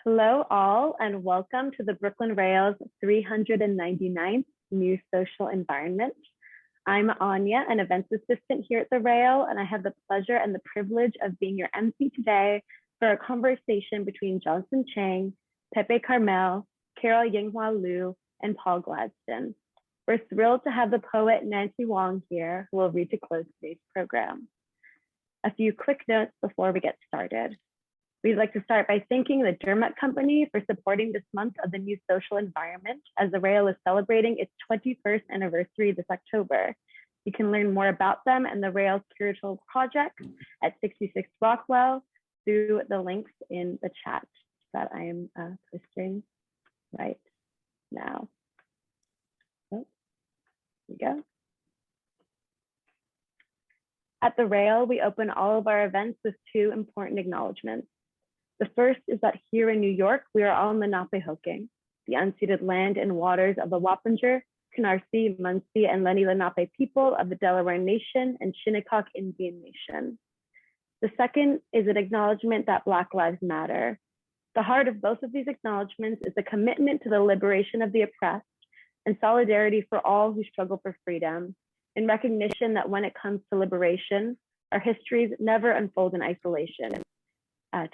Hello all, and welcome to the Brooklyn Rail's 399th New Social Environment. I'm Anya, an events assistant here at the Rail, and I have the pleasure and the privilege of being your MC today for a conversation between Johnson Chang, Pepe Karmel, Carol Yinghua Lu, and Paul Gladston. We're thrilled to have the poet Nancy Huang here, who will read to close today's program. A few quick notes before we get started. We'd like to start by thanking the Dermot Company for supporting this month of the New Social Environment, as the Rail is celebrating its 21st anniversary this October. You can learn more about them and the Rail's curatorial projects at 66 Rockwell through the links in the chat that I am posting right now. Oh, here we go. At the Rail, we open all of our events with two important acknowledgements. The first is that here in New York, we are all Lenape-Hoking, the unceded land and waters of the Wappinger, Canarsie, Munsee, and Lenni Lenape people of the Delaware Nation and Shinnecock Indian Nation. The second is an acknowledgement that Black Lives Matter. The heart of both of these acknowledgements is a commitment to the liberation of the oppressed and solidarity for all who struggle for freedom, in recognition that when it comes to liberation, our histories never unfold in isolation.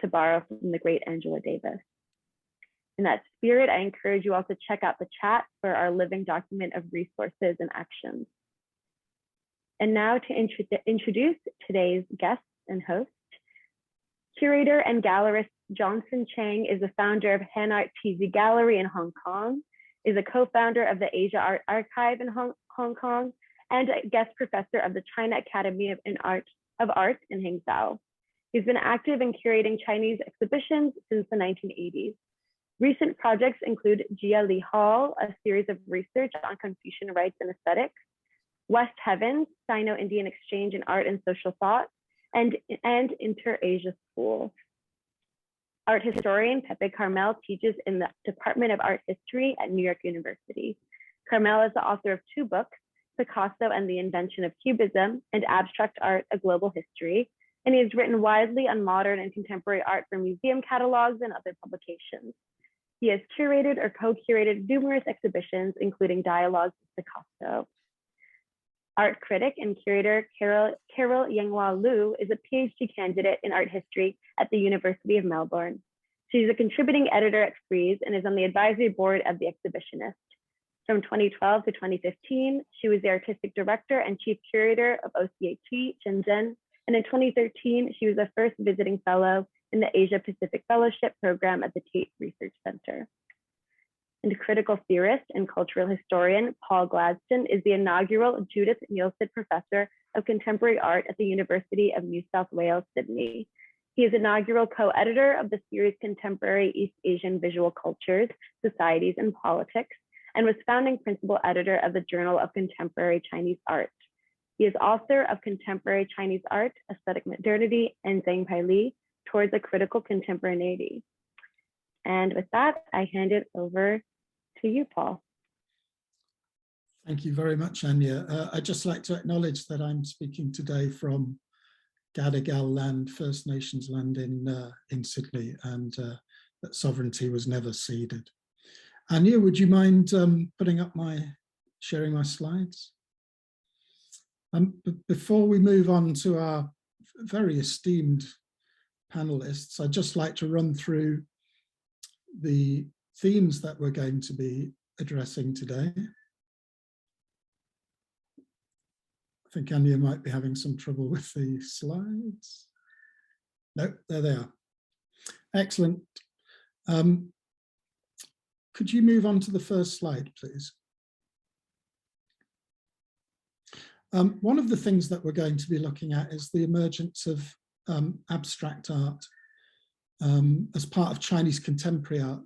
To borrow from the great Angela Davis. In that spirit, I encourage you all to check out the chat for our living document of resources and actions. And now to introduce today's guest and host. Curator and gallerist Johnson Chang is the founder of Hanart TZ Gallery in Hong Kong, is a co-founder of the Asia Art Archive in Hong Kong, and a guest professor of the China Academy of Art in Hangzhou. He's been active in curating Chinese exhibitions since the 1980s. Recent projects include Jia Li Hall, a series of research on Confucian rites and aesthetics, West Heavens, Sino Indian exchange in art and social thought, and Inter-Asia School. Art historian Pepe Karmel teaches in the Department of Art History at New York University. Karmel is the author of two books, Picasso and the Invention of Cubism and Abstract Art, A Global History, and he has written widely on modern and contemporary art for museum catalogs and other publications. He has curated or co-curated numerous exhibitions, including dialogues with Picasso. Art critic and curator Carol Yinghua Lu is a PhD candidate in art history at the University of Melbourne. She's a contributing editor at Frieze and is on the advisory board of The Exhibitionist. From 2012 to 2015, she was the artistic director and chief curator of OCAT Shenzhen. And in 2013, she was the first visiting fellow in the Asia Pacific Fellowship Program at the Tate Research Center. And critical theorist and cultural historian Paul Gladston is the inaugural Judith Neilson Professor of Contemporary Art at the University of New South Wales, Sydney. He is inaugural co-editor of the series Contemporary East Asian Visual Cultures, Societies, and Politics, and was founding principal editor of the Journal of Contemporary Chinese Art. He is author of Contemporary Chinese Art, Aesthetic Modernity, and Zhang Pai Li, Towards a Critical Contemporaneity. And with that, I hand it over to you, Paul. Thank you very much, Anya. I'd just like to acknowledge that I'm speaking today from Gadigal land, First Nations land in Sydney, and that sovereignty was never ceded. Anya, would you mind sharing my slides? Before we move on to our very esteemed panelists, I'd just like to run through the themes that we're going to be addressing today. I think Anya might be having some trouble with the slides. No, there they are. Excellent. Could you move on to the first slide, please? One of the things that we're going to be looking at is the emergence of abstract art as part of Chinese contemporary art,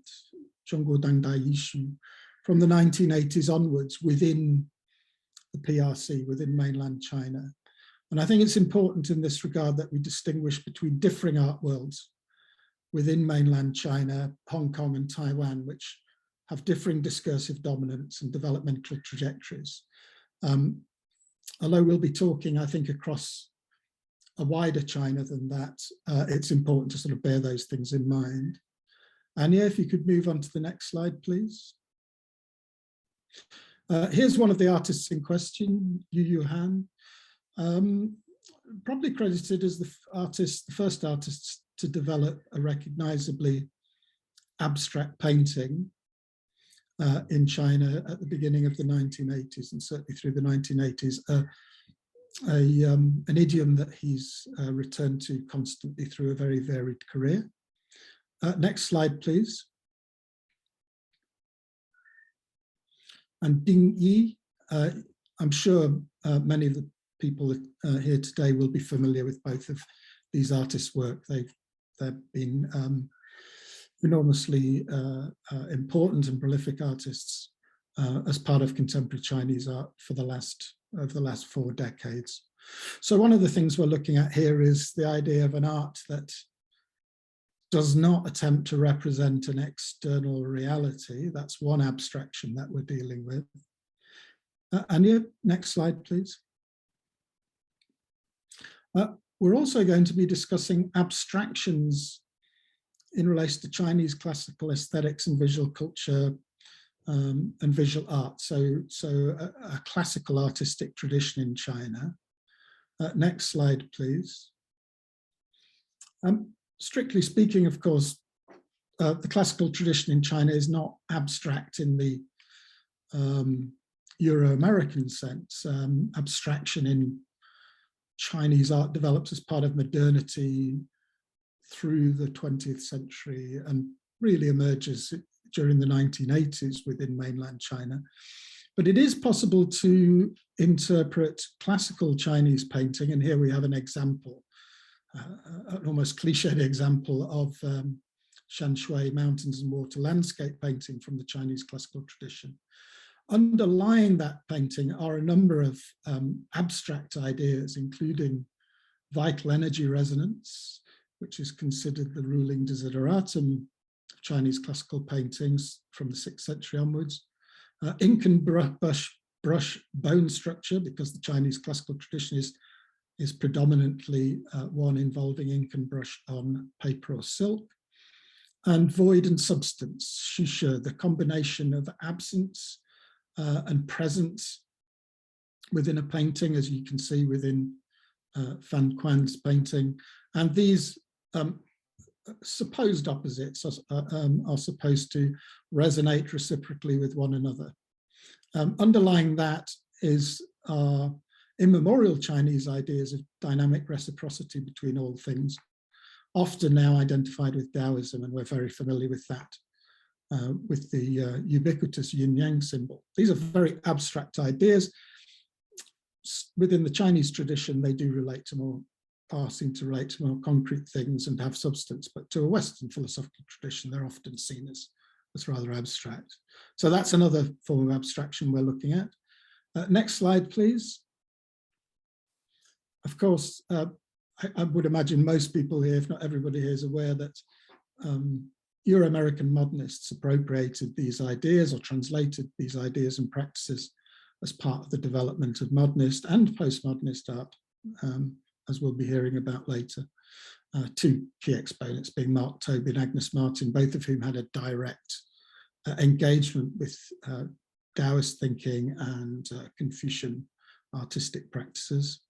Zhongguo Dangdai Yishu, from the 1980s onwards within the PRC, within mainland China. And I think it's important in this regard that we distinguish between differing art worlds within mainland China, Hong Kong and Taiwan, which have differing discursive dominance and developmental trajectories. Although we'll be talking, I think, across a wider China than that, it's important to sort of bear those things in mind. Anya, if you could move on to the next slide, please. Here's one of the artists in question, Yu Han, probably credited as the first artist to develop a recognizably abstract painting in China at the beginning of the 1980s, and certainly through the 1980s, an idiom that he's returned to constantly through a very varied career. Next slide, please. And Ding Yi, I'm sure many of the people here today will be familiar with both of these artists' work. They've been enormously important and prolific artists as part of contemporary Chinese art for over the last 4 decades. So one of the things we're looking at here is the idea of an art that does not attempt to represent an external reality. That's one abstraction that we're dealing with. Anya, next slide, please. We're also going to be discussing abstractions in relation to Chinese classical aesthetics and visual culture and visual art. So a classical artistic tradition in China. Next slide, please. Strictly speaking, of course, the classical tradition in China is not abstract in the Euro-American sense. Abstraction in Chinese art develops as part of modernity through the 20th century and really emerges during the 1980s within mainland China. But it is possible to interpret classical Chinese painting, and here we have an example, an almost cliched example of Shanshui mountains and water landscape painting from the Chinese classical tradition. Underlying that painting are a number of abstract ideas, including vital energy resonance, which is considered the ruling desideratum of Chinese classical paintings from the 6th century onwards. Ink and brush bone structure, because the Chinese classical tradition is predominantly one involving ink and brush on paper or silk. And void and substance, shisha, the combination of absence and presence within a painting, as you can see within Fan Quan's painting. And these supposed opposites are supposed to resonate reciprocally with one another. Underlying that is immemorial Chinese ideas of dynamic reciprocity between all things, often now identified with Taoism, and we're very familiar with that, with the ubiquitous yin-yang symbol. These are very abstract ideas. Within the Chinese tradition, they do relate to more, seem to relate to more concrete things and have substance, but to a Western philosophical tradition, they're often seen as rather abstract. So that's another form of abstraction we're looking at. Next slide, please. Of course, I would imagine most people here, if not everybody here, is aware that Euro-American modernists appropriated these ideas or translated these ideas and practices as part of the development of modernist and postmodernist art, as we'll be hearing about later. 2 key exponents being Mark Tobin and Agnes Martin, both of whom had a direct engagement with Taoist thinking and Confucian artistic practices.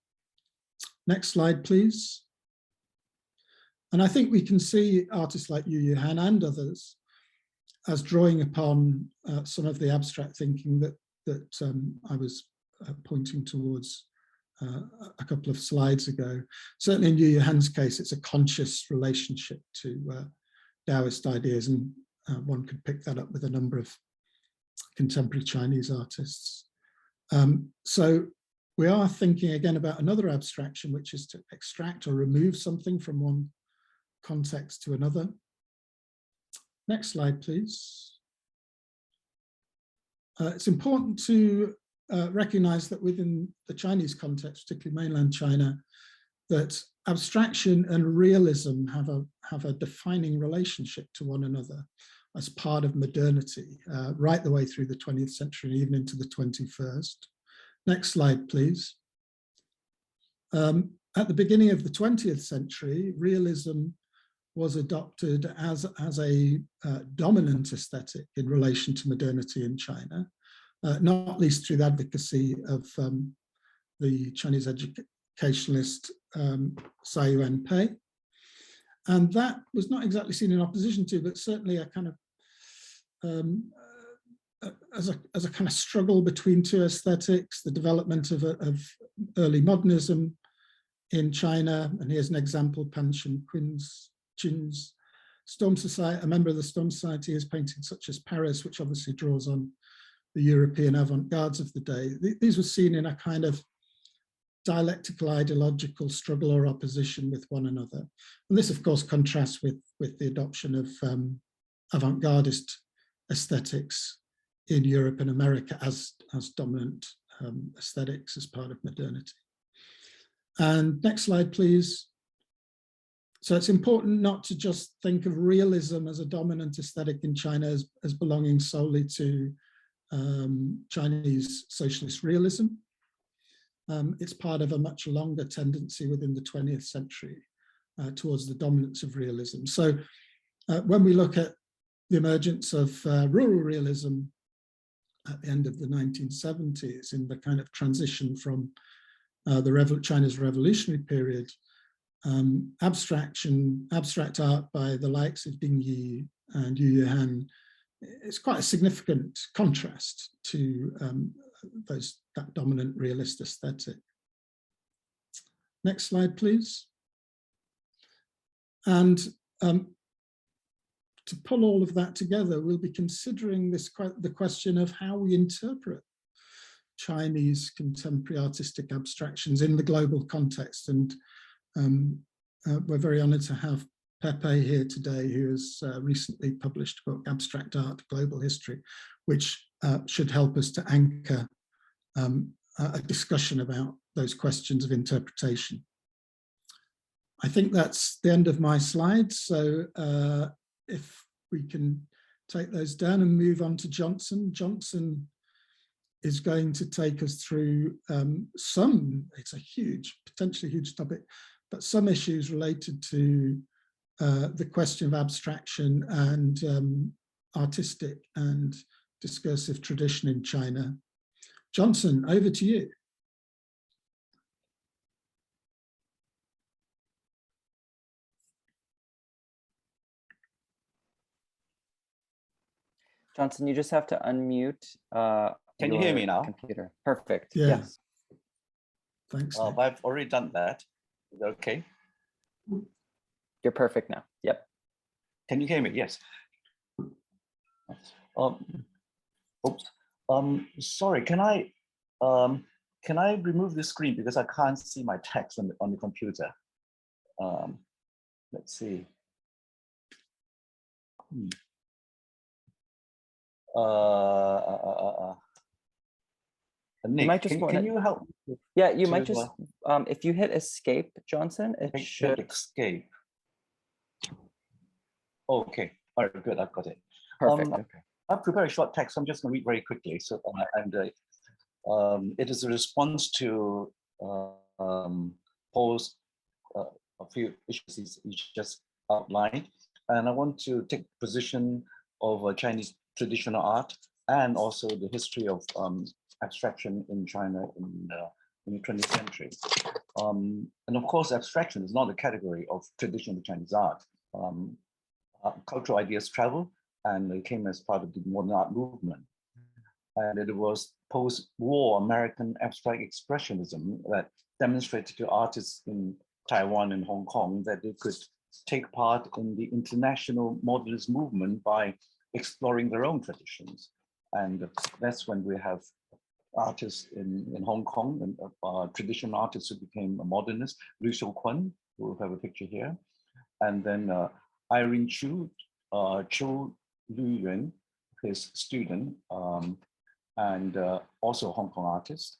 Next slide, please. And I think we can see artists like Yu Han and others as drawing upon some of the abstract thinking that I was pointing towards a couple of slides ago. Certainly in Yu Han's case, it's a conscious relationship to Taoist ideas, and one could pick that up with a number of contemporary Chinese artists. So we are thinking again about another abstraction, which is to extract or remove something from one context to another. Next slide, please. It's important to recognize that within the Chinese context, particularly mainland China, that abstraction and realism have a defining relationship to one another as part of modernity, right the way through the 20th century and even into the 21st. Next slide, please. At the beginning of the 20th century, realism was adopted as a dominant aesthetic in relation to modernity in China, not least through the advocacy of the Chinese educationalist Tsai Ing-wen. And that was not exactly seen in opposition to, but certainly a kind of as a kind of struggle between two aesthetics, the development of early modernism in China. And here's an example: Pan Shin-Qin's Storm Society, a member of the Storm Society, has painted such as Paris, which obviously draws on the European avant-gardes of the day. These were seen in a kind of dialectical ideological struggle or opposition with one another. And this, of course, contrasts with the adoption of avant-gardist aesthetics in Europe and America as dominant aesthetics as part of modernity. And next slide, please. So it's important not to just think of realism as a dominant aesthetic in China as belonging solely to Chinese socialist realism. It's part of a much longer tendency within the 20th century towards the dominance of realism. So when we look at the emergence of rural realism at the end of the 1970s, in the kind of transition from China's revolutionary period, abstract art by the likes of Ding Yi and Yu Yuhan is quite a significant contrast to that dominant realist aesthetic. Next slide, please. And to pull all of that together, we'll be considering the question of how we interpret Chinese contemporary artistic abstractions in the global context. And we're very honored to have Pepe here today, who has recently published a book, Abstract Art, Global History, which should help us to anchor a discussion about those questions of interpretation. I think that's the end of my slides. So if we can take those down and move on to Johnson. Johnson is going to take us through it's a potentially huge topic, but some issues related to the question of abstraction and artistic and discursive tradition in China. Johnson, over to you. Johnson, you just have to unmute. Can you hear me now? Computer. Perfect. Yeah. Yes. Thanks. I've already done that. Is that okay? You're perfect now. Yep. Can you hear me? Yes. Oops. Sorry. Can I remove the screen because I can't see my text on the computer? Let's see. Nick, you might just can you help? Yeah, you might just, if you hit escape, Johnson, it should. Escape. Okay, all right, good, I've got it. Perfect, okay. I've prepared a short text, so I'm just going to read very quickly. So, it is a response to Paul's a few issues he just outlined. And I want to take position of Chinese traditional art and also the history of abstraction in China in the 20th century. And of course, abstraction is not a category of traditional Chinese art. Cultural ideas travel and it came as part of the modern art movement. And it was post-war American abstract expressionism that demonstrated to artists in Taiwan and Hong Kong that they could take part in the international modernist movement by exploring their own traditions. And that's when we have artists in Hong Kong, and traditional artists who became a modernist, Liu Xiuquan, who have a picture here. And then Irene Chu, Liu Yuan, his student, and also Hong Kong artist.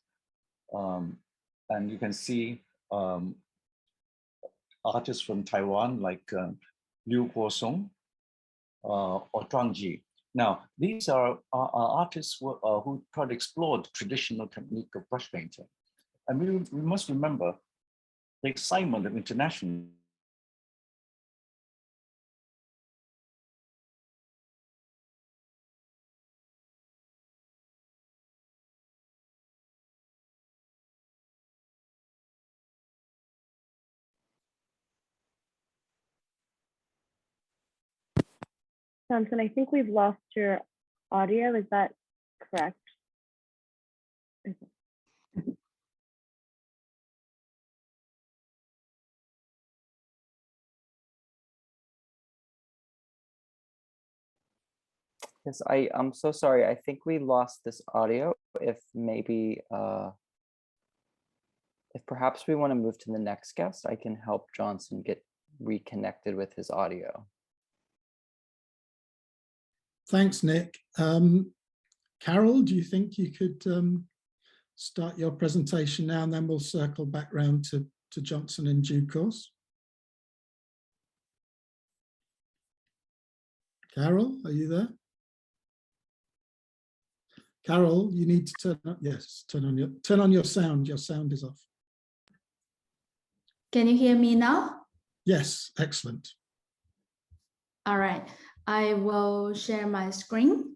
And you can see artists from Taiwan like Liu Guosong or Zhang Ji. Now, these are artists who try to explore the traditional technique of brush painting. And we must remember the excitement of international Johnson, I think we've lost your audio. Is that correct? Yes, I'm so sorry. I think we lost this audio. If maybe, if perhaps we want to move to the next guest, I can help Johnson get reconnected with his audio. Thanks, Nick. Carol, do you think you could start your presentation now, and then we'll circle back round to Johnson in due course? Carol, are you there? Carol, you need to turn up. Yes, turn on your sound. Your sound is off. Can you hear me now? Yes, excellent. All right, I will share my screen.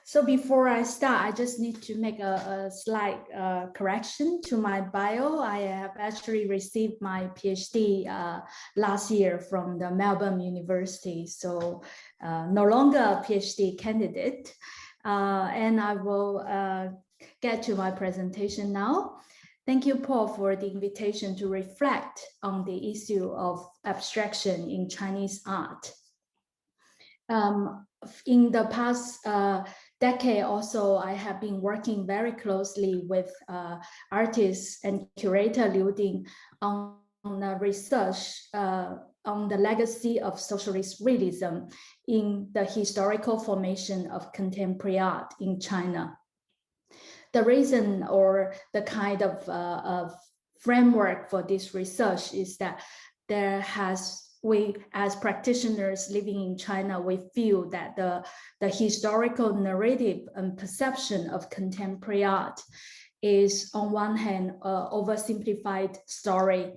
So before I start, I just need to make a slight correction to my bio. I have actually received my PhD last year from the Melbourne University, so no longer a PhD candidate. And I will get to my presentation now. Thank you, Paul, for the invitation to reflect on the issue of abstraction in Chinese art. In the past decade also, I have been working very closely with artist and curator Liu Ding on research on the legacy of socialist realism in the historical formation of contemporary art in China. The reason or the kind of framework for this research is that we as practitioners living in China, we feel that the historical narrative and perception of contemporary art is on one hand oversimplified story,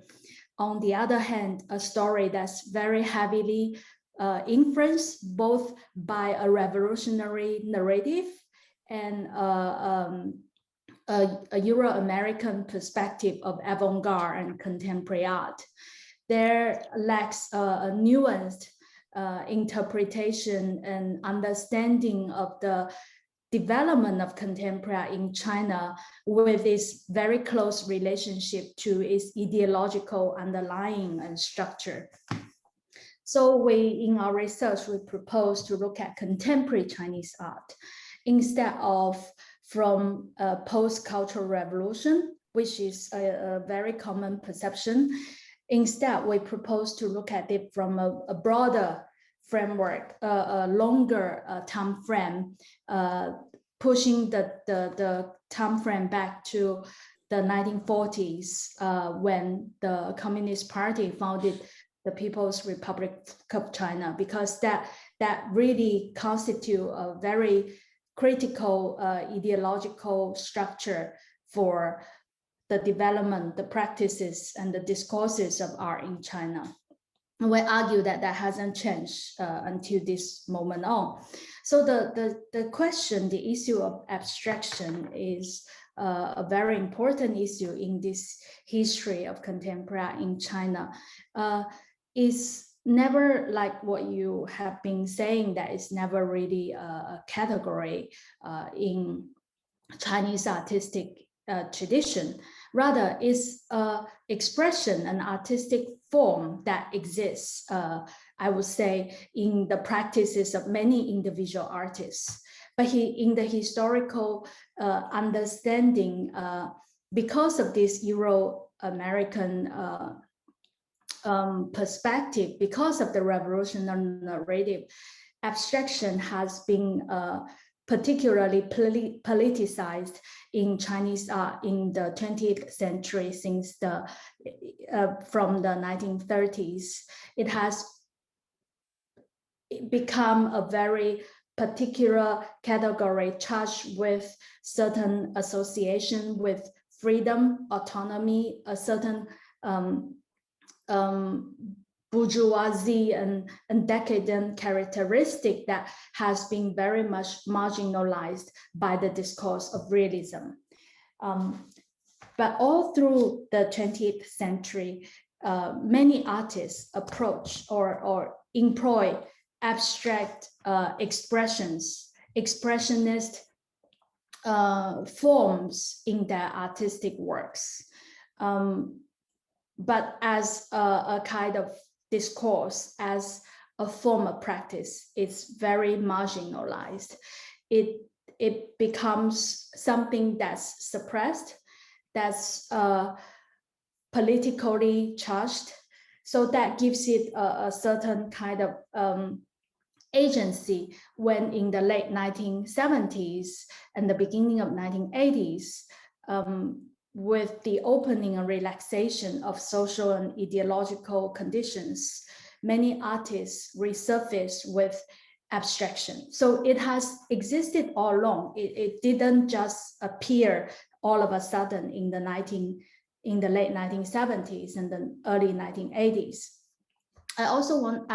on the other hand a story that's very heavily influenced both by a revolutionary narrative and a Euro-American perspective of avant-garde and contemporary art. There lacks a nuanced interpretation and understanding of the development of contemporary art in China with its very close relationship to its ideological underlying and structure. So in our research, we propose to look at contemporary Chinese art instead of from a post-cultural revolution, which is a very common perception. Instead, we propose to look at it from a broader framework, a longer time frame, pushing the time frame back to the 1940s when the Communist Party founded the People's Republic of China, because that really constitutes a very critical ideological structure for the development, the practices, and the discourses of art in China. And we argue that that hasn't changed until this moment on. So the question, the issue of abstraction is a very important issue in this history of contemporary art in China. Is never like what you have been saying, that is never really a category in Chinese artistic tradition. Rather, it's an expression, an artistic form that exists, I would say, in the practices of many individual artists. But in the historical understanding, because of this Euro-American perspective, because of the revolutionary narrative, abstraction has been particularly politicized in Chinese art in the 20th century. Since from the 1930s, it has become a very particular category charged with certain association with freedom, autonomy, a certain bourgeoisie and decadent characteristic that has been very much marginalized by the discourse of realism. But all through the 20th century, many artists approach or employ abstract expressions, expressionist forms in their artistic works. But as a kind of discourse, as a form of practice, it's very marginalized. It becomes something that's suppressed, that's politically charged. So that gives it a certain kind of agency when in the late 1970s and the beginning of 1980s, with the opening and relaxation of social and ideological conditions, many artists resurfaced with abstraction. So it has existed all along. It didn't just appear all of a sudden in the late 1970s and the early 1980s. I also want,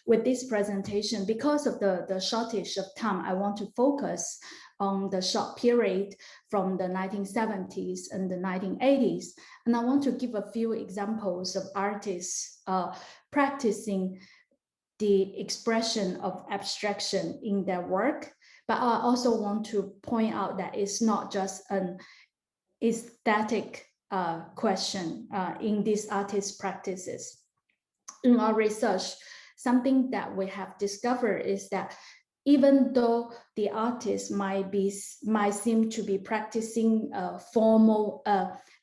with this presentation, because of the shortage of time, I want to focus on the short period from the 1970s and the 1980s. And I want to give a few examples of artists practicing the expression of abstraction in their work. But I also want to point out that it's not just an aesthetic question in these artist practices. In our research, something that we have discovered is that even though the artists might seem to be practicing formal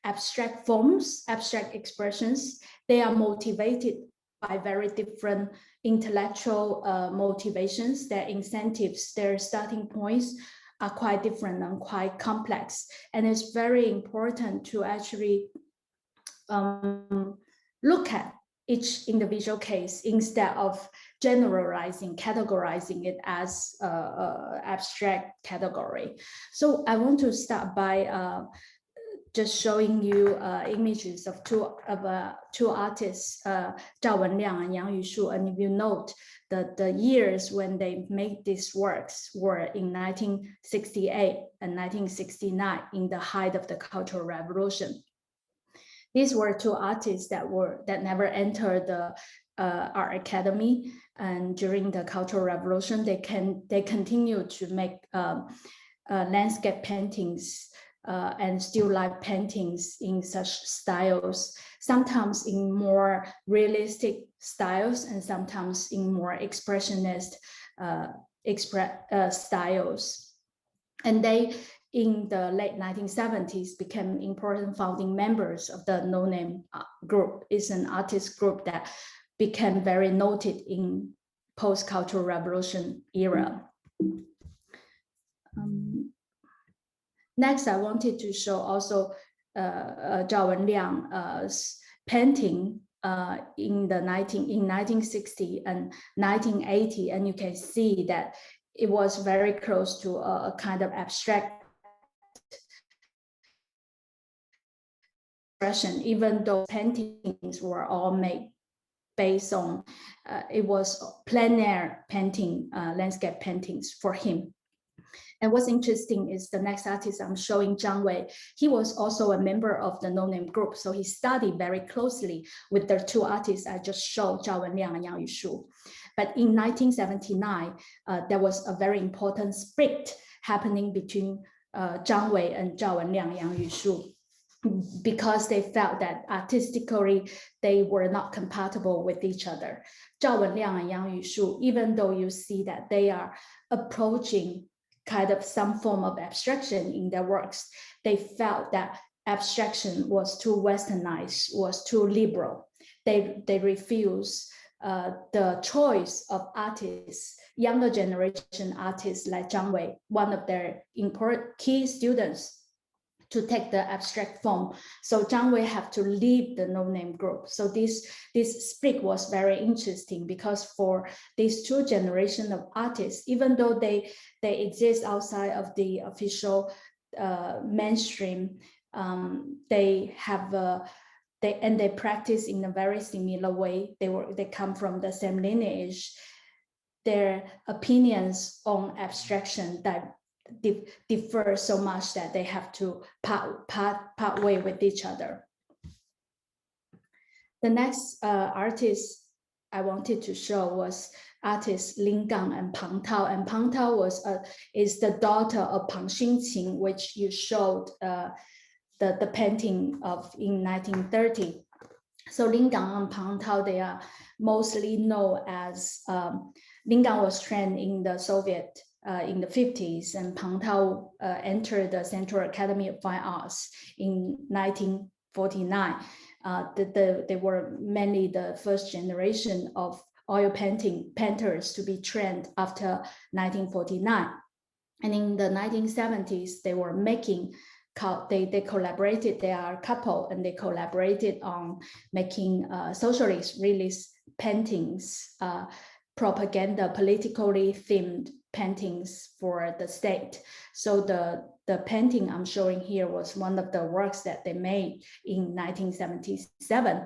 abstract forms, abstract expressions, they are motivated by very different intellectual motivations. Their incentives, their starting points are quite different and quite complex. And it's very important to actually look at each individual case instead of generalizing, categorizing it as abstract category. So I want to start by just showing you images of two artists, Zhao Wenliang and Yang Yushu. And if you note that the years when they made these works were in 1968 and 1969, in the height of the Cultural Revolution. These were two artists that never entered the art academy, and during the Cultural Revolution, they continued to make landscape paintings and still life paintings in such styles, sometimes in more realistic styles and sometimes in more expressionist styles. And they, in the late 1970s, became important founding members of the No Name group. It's an artist group that became very noted in post-Cultural Revolution era. Next, I wanted to show also Zhao Wenliang's painting in 1960 and 1980, and you can see that it was very close to a kind of abstract expression, even though paintings were all made based on, it was plein air painting, landscape paintings for him. And what's interesting is the next artist I'm showing, Zhang Wei. He was also a member of the No Name group, so he studied very closely with the two artists I just showed, Zhao Wenliang and Yang Yushu. But in 1979, there was a very important split happening between Zhang Wei and Zhao Wenliang and Yang Yushu, because they felt that artistically they were not compatible with each other. Zhao Wenliang and Yang Yushu, even though you see that they are approaching kind of some form of abstraction in their works, they felt that abstraction was too westernized, was too liberal. They refused the choice of artists, younger generation artists like Zhang Wei, one of their important key students, to take the abstract form. So Zhang Wei have to leave the No Name group. So this split was very interesting, because for these two generations of artists, even though they exist outside of the official mainstream, they practice in a very similar way. They come from the same lineage. Their opinions on abstraction that differ so much that they have to part way with each other. The next artist I wanted to show was artists Lin Gang and Pang Tao. And Pang Tao is the daughter of Pang Xinqing, which you showed the painting of in 1930. So Lin Gang and Pang Tao, they are mostly known as, Lin Gang was trained in the Soviet in the 50s, and Pang Tao entered the Central Academy of Fine Arts in 1949. They were mainly the first generation of oil painters to be trained after 1949. And in the 1970s, they were making, they collaborated, they are a couple, and they collaborated on making socialist realist paintings, propaganda, politically themed paintings for the state. So the painting I'm showing here was one of the works that they made in 1977.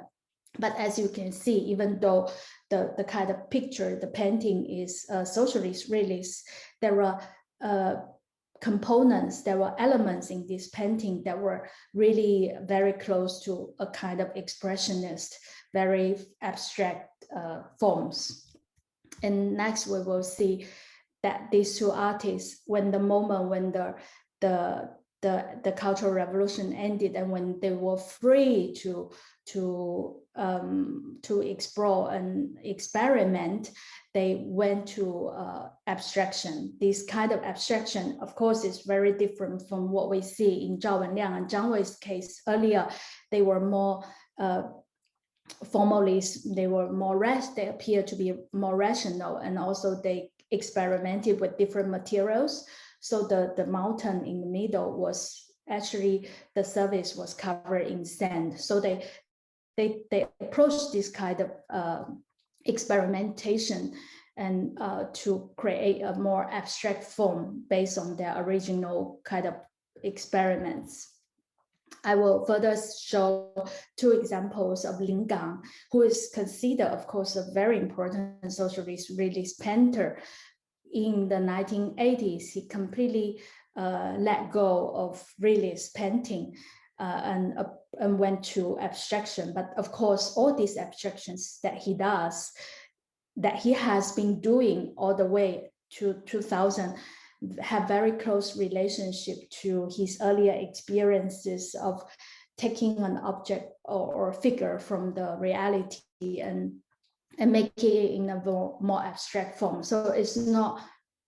But as you can see, even though the kind of picture, the painting is socialist realist, there were components, there were elements in this painting that were really very close to a kind of expressionist, very abstract forms. And next we will see that these two artists, when the moment when the Cultural Revolution ended and when they were free to explore and experiment, they went to abstraction. This kind of abstraction, of course, is very different from what we see in Zhao Wenliang and Zhang Wei's case earlier. They were more formalist, they were more they appear to be more rational, and also they experimented with different materials. So the mountain in the middle was actually, the surface was covered in sand. So they approached this kind of experimentation and to create a more abstract form based on their original kind of experiments. I will further show two examples of Lin Gang, who is considered, of course, a very important socialist realist painter. In the 1980s, he completely let go of realist painting and went to abstraction. But of course, all these abstractions that he does, that he has been doing all the way to 2000, have very close relationship to his earlier experiences of taking an object or figure from the reality and make it in a more abstract form. So it's not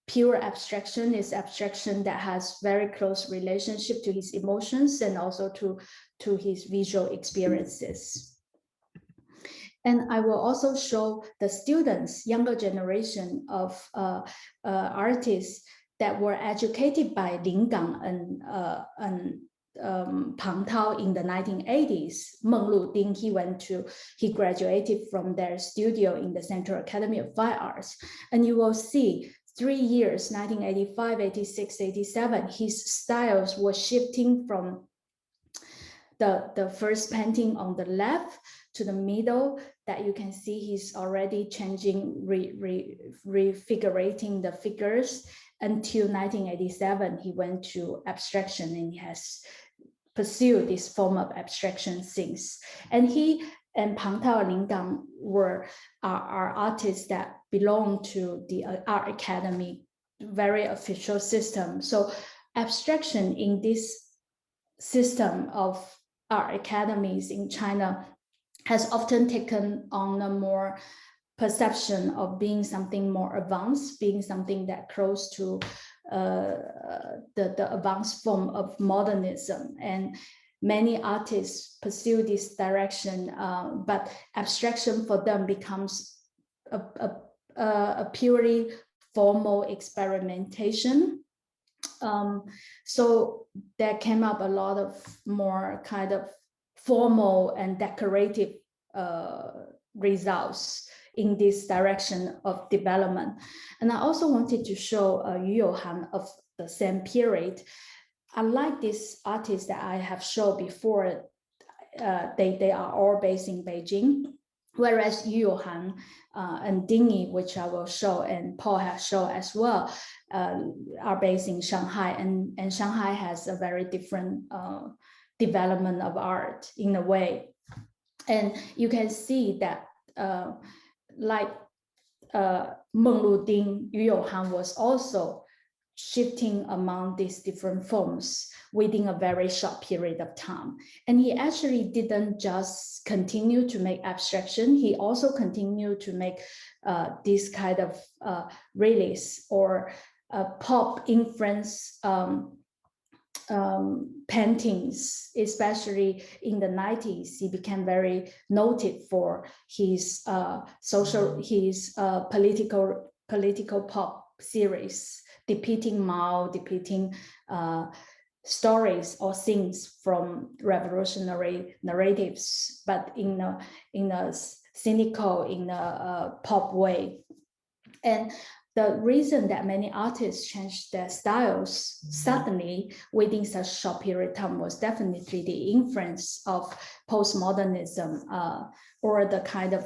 pure abstraction, it's abstraction that has very close relationship to his emotions and also to his visual experiences. And I will also show the students, younger generation of artists that were educated by Lin Gang and Pang Tao in the 1980s. Meng Lu Ding, he graduated from their studio in the Central Academy of Fine Arts. And you will see 3 years, 1985, 86, 87, his styles were shifting from the first painting on the left to the middle, that you can see he's already changing, refigurating the figures. Until 1987, he went to abstraction and he has pursued this form of abstraction since. And he and Pang Tao and Lin Gang are artists that belong to the Art Academy, very official system. So abstraction in this system of art academies in China has often taken on a more perception of being something more advanced, being something that close to the advanced form of modernism. And many artists pursue this direction, but abstraction for them becomes a purely formal experimentation. So there came up a lot of more kind of formal and decorative results in this direction of development. And I also wanted to show Yu Youhan of the same period. Unlike these artists that I have shown before, they are all based in Beijing, whereas Yu Youhan and Ding Yi, which I will show, and Paul has shown as well, are based in Shanghai, and Shanghai has a very different development of art in a way. And you can see that like Meng Luding, Yu Youhan was also shifting among these different forms within a very short period of time. And he actually didn't just continue to make abstraction, he also continued to make this kind of release or pop influence paintings, especially in the 90s. He became very noted for his political pop series, depicting Mao, depicting stories or scenes from revolutionary narratives, but in a cynical, in a pop way. And the reason that many artists changed their styles suddenly within such short period of time was definitely the influence of postmodernism or the kind of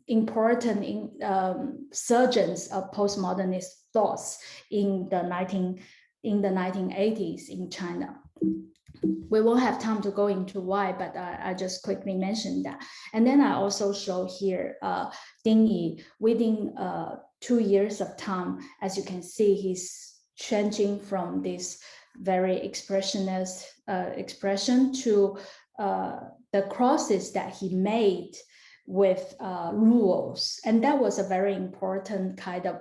important surgence of postmodernist thoughts in the 1980s in China. We won't have time to go into why, but I just quickly mentioned that. And then I also show here Ding Yi within 2 years of time. As you can see, he's changing from this very expressionist expression to the crosses that he made with rules. And that was a very important kind of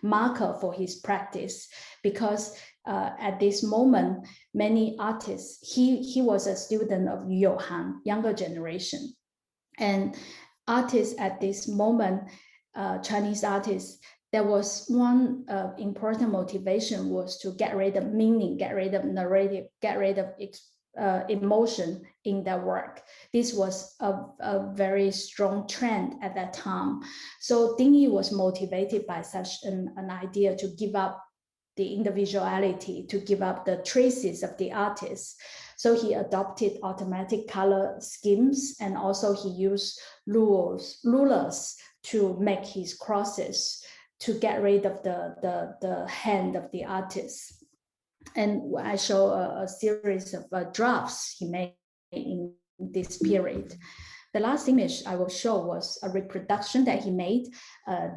marker for his practice, because at this moment, many artists, he was a student of Yu Youhan, younger generation. And artists at this moment, Chinese artists, there was one important motivation was to get rid of meaning, get rid of narrative, get rid of emotion in their work. This was a very strong trend at that time. So Ding Yi was motivated by such an idea to give up the individuality, to give up the traces of the artist. So he adopted automatic color schemes, and also he used rulers to make his crosses, to get rid of the hand of the artist. And I show a series of drafts he made in this period. The last image I will show was a reproduction that he made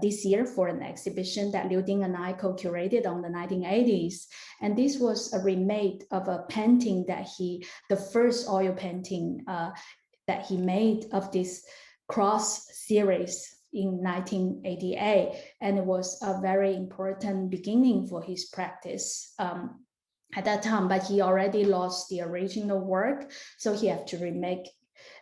this year for an exhibition that Liu Ding and I co-curated on the 1980s. And this was a remake of a painting that the first oil painting that he made of this cross series in 1988. And it was a very important beginning for his practice at that time, but he already lost the original work, so he had to remake.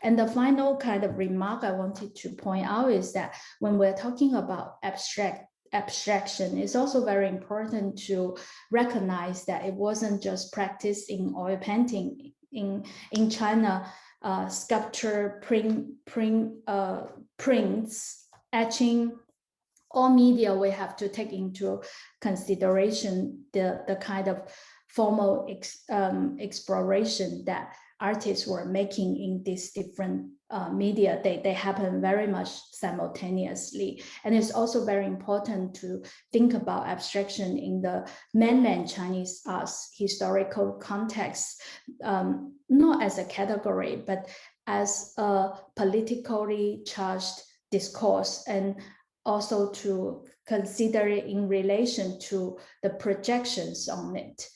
And the final kind of remark I wanted to point out is that when we're talking about abstraction, it's also very important to recognize that it wasn't just practiced in oil painting. In China, sculpture, prints, etching, all media, we have to take into consideration the kind of formal exploration that artists were making in these different media. They happen very much simultaneously. And it's also very important to think about abstraction in the mainland Chinese arts historical context, not as a category, but as a politically charged discourse, and also to consider it in relation to the projections on it.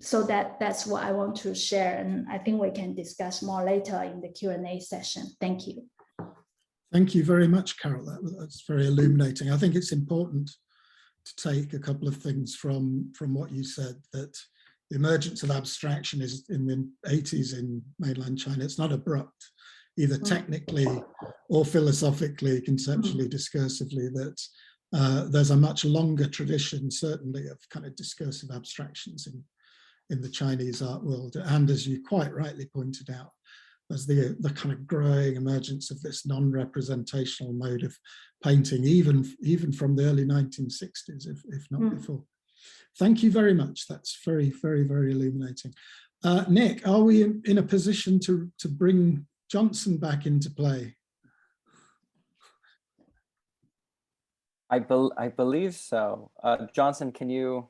So that's what I want to share, and I think we can discuss more later in the Q&A session. Thank you. Thank you very much, Carol. That's very illuminating. I think it's important to take a couple of things from what you said, that the emergence of abstraction is in the 80s in mainland China. It's not abrupt, either technically or philosophically, conceptually, discursively, that there's a much longer tradition, certainly, of kind of discursive abstractions in the Chinese art world. And as you quite rightly pointed out, there's the kind of growing emergence of this non-representational mode of painting, even from the early 1960s, if not before. Thank you very much. That's very, very, very illuminating. Nick, are we in a position to bring Johnson back into play? I believe so. Johnson, can you?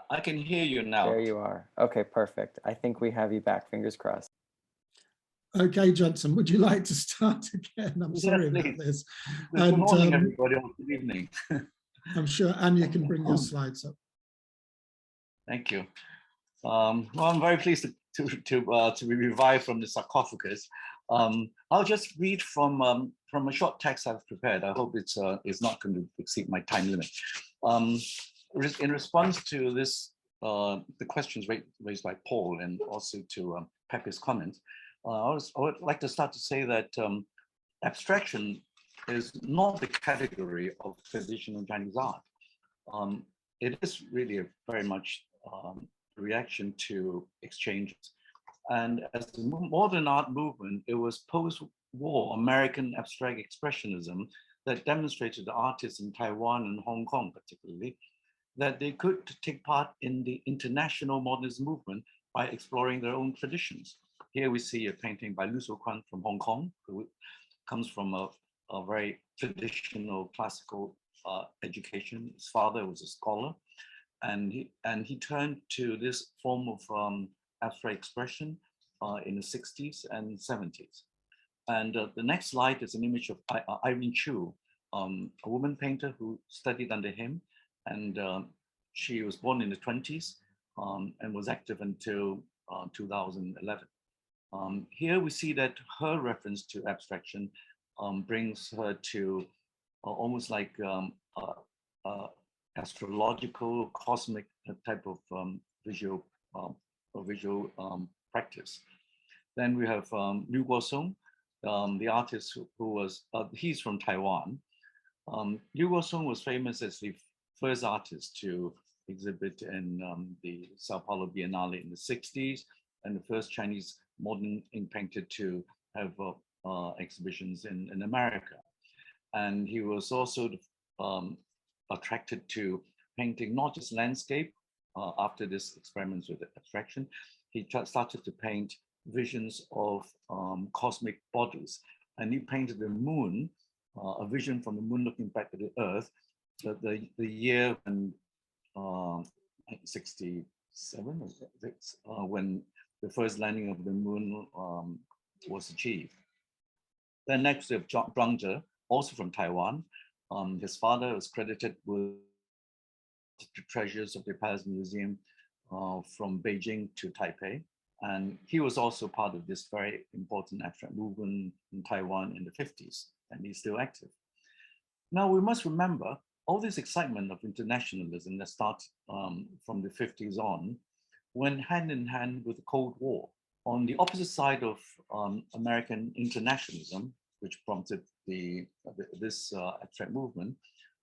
I can hear you now. There you are. Okay, perfect. I think we have you back. Fingers crossed. Okay, Johnson, would you like to start again? I'm sorry about this. Good morning, everybody, or good evening. I'm sure Anya can bring your slides up. Thank you. Well, I'm very pleased to be revived from the sarcophagus. I'll just read from a short text I've prepared. I hope it's not going to exceed my time limit. In response to this, the questions raised by Paul and also to Pepe's comments, I would like to start to say that abstraction is not the category of traditional Chinese art. It is really a very much reaction to exchanges. And as the modern art movement, it was post-war American abstract expressionism that demonstrated to artists in Taiwan and Hong Kong particularly, that they could take part in the international modernist movement by exploring their own traditions. Here we see a painting by Lu Shouquan from Hong Kong, who comes from a very traditional classical education. His father was a scholar, and he turned to this form of abstract expression in the 60s and 70s. And the next slide is an image of Irene Chu, a woman painter who studied under him, and she was born in the 20s and was active until 2011. Here we see that her reference to abstraction brings her to almost like astrological, cosmic type of visual practice. Then we have Liu Guosong, the artist who was, he's from Taiwan. Liu Guosong was famous as the first artist to exhibit in the Sao Paulo Biennale in the 60s, and the first Chinese modern ink painter to have exhibitions in America. And he was also attracted to painting not just landscape. After this experiments with abstraction, he started to paint visions of cosmic bodies. And he painted the moon, a vision from the moon looking back at the earth, the year when 67, when the first landing of the moon was achieved. Then next we have Zhuangzi, also from Taiwan. His father was credited with the treasures of the Palace Museum from Beijing to Taipei. And he was also part of this very important abstract movement in Taiwan in the 50s, and he's still active. Now we must remember all this excitement of internationalism that started from the 50s on went hand in hand with the Cold War. On the opposite side of American internationalism, which prompted this abstract movement,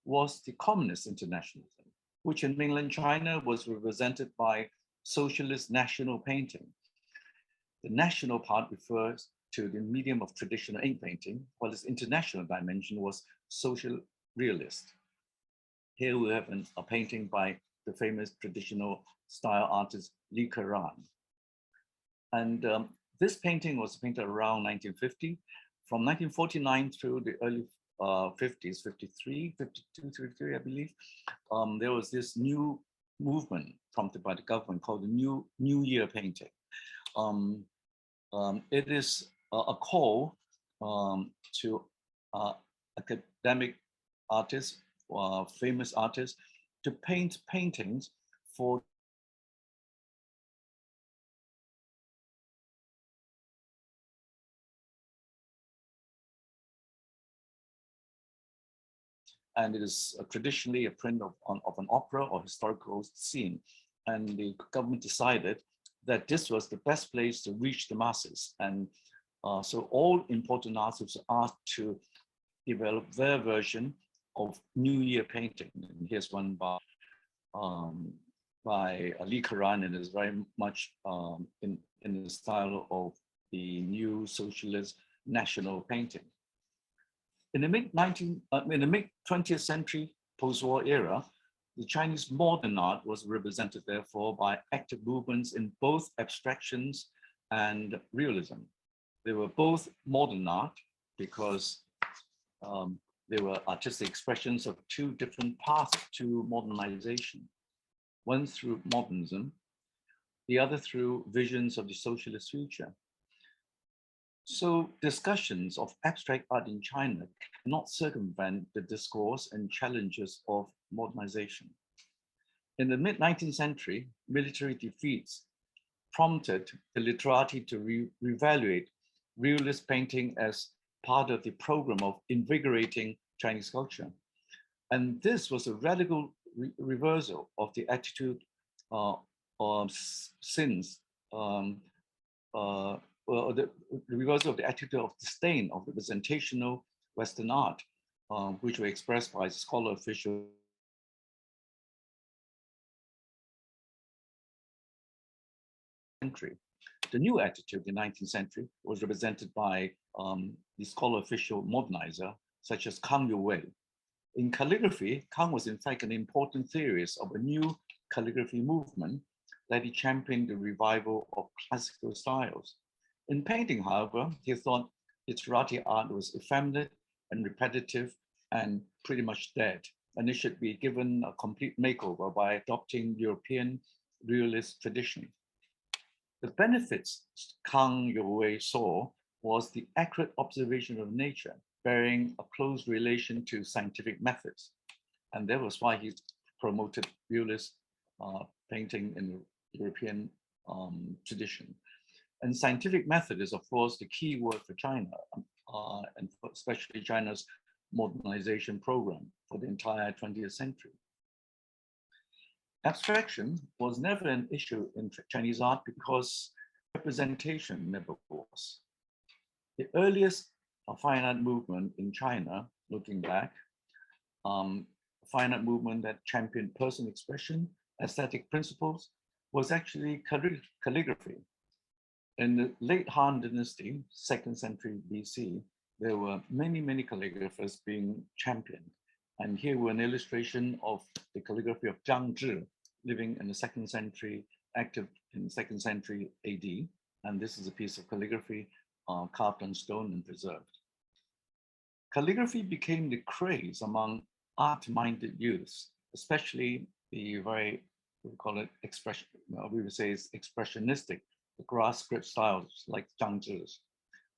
was the communist internationalism, which in mainland China was represented by socialist national painting. The national part refers to the medium of traditional ink painting, while its international dimension was social realist. Here we have a painting by the famous traditional style artist Li Keran. And this painting was painted around 1950. From 1949 through the early 50s, 52, 53, I believe, there was this new movement prompted by the government called the New Year painting. It is a call to academic artists, famous artists, to paint paintings for and it is traditionally a print of an opera or historical scene. And the government decided that this was the best place to reach the masses. And so all important artists are asked to develop their version of New Year painting. And here's one by Li Keran, and is very much in the style of the new socialist national painting. In the mid-20th century post-war era, the Chinese modern art was represented therefore by active movements in both abstractions and realism. They were both modern art because they were artistic expressions of two different paths to modernization. One through modernism, the other through visions of the socialist future. So discussions of abstract art in China cannot circumvent the discourse and challenges of modernization. In the mid-19th century, military defeats prompted the literati to reevaluate realist painting as part of the program of invigorating Chinese culture. And this was a radical reversal of the attitude since the reversal of the attitude of disdain of representational Western art, which were expressed by scholar officials. The new attitude in the 19th century was represented by the scholar official modernizer, such as Kang Youwei. In calligraphy, Kang was in fact an important theorist of a new calligraphy movement that he championed the revival of classical styles. In painting, however, he thought literati art was effeminate and repetitive and pretty much dead, and it should be given a complete makeover by adopting European realist tradition. The benefits Kang Youwei saw was the accurate observation of nature, bearing a close relation to scientific methods. And that was why he promoted realist painting in the European tradition. And scientific method is, of course, the key word for China, and especially China's modernization program for the entire 20th century. Abstraction was never an issue in Chinese art because representation never was. The earliest fine art movement in China, looking back, fine art movement that championed personal expression, aesthetic principles, was actually calligraphy. In the late Han Dynasty, 2nd century BC, there were many calligraphers being championed. And here were an illustration of the calligraphy of Zhang Zhi, living in the 2nd century, active in 2nd century AD. And this is a piece of calligraphy carved on stone and preserved. Calligraphy became the craze among art-minded youths, especially the very, we call it expression, we would say it's expressionistic, the grass script styles like Zhang Zhi's,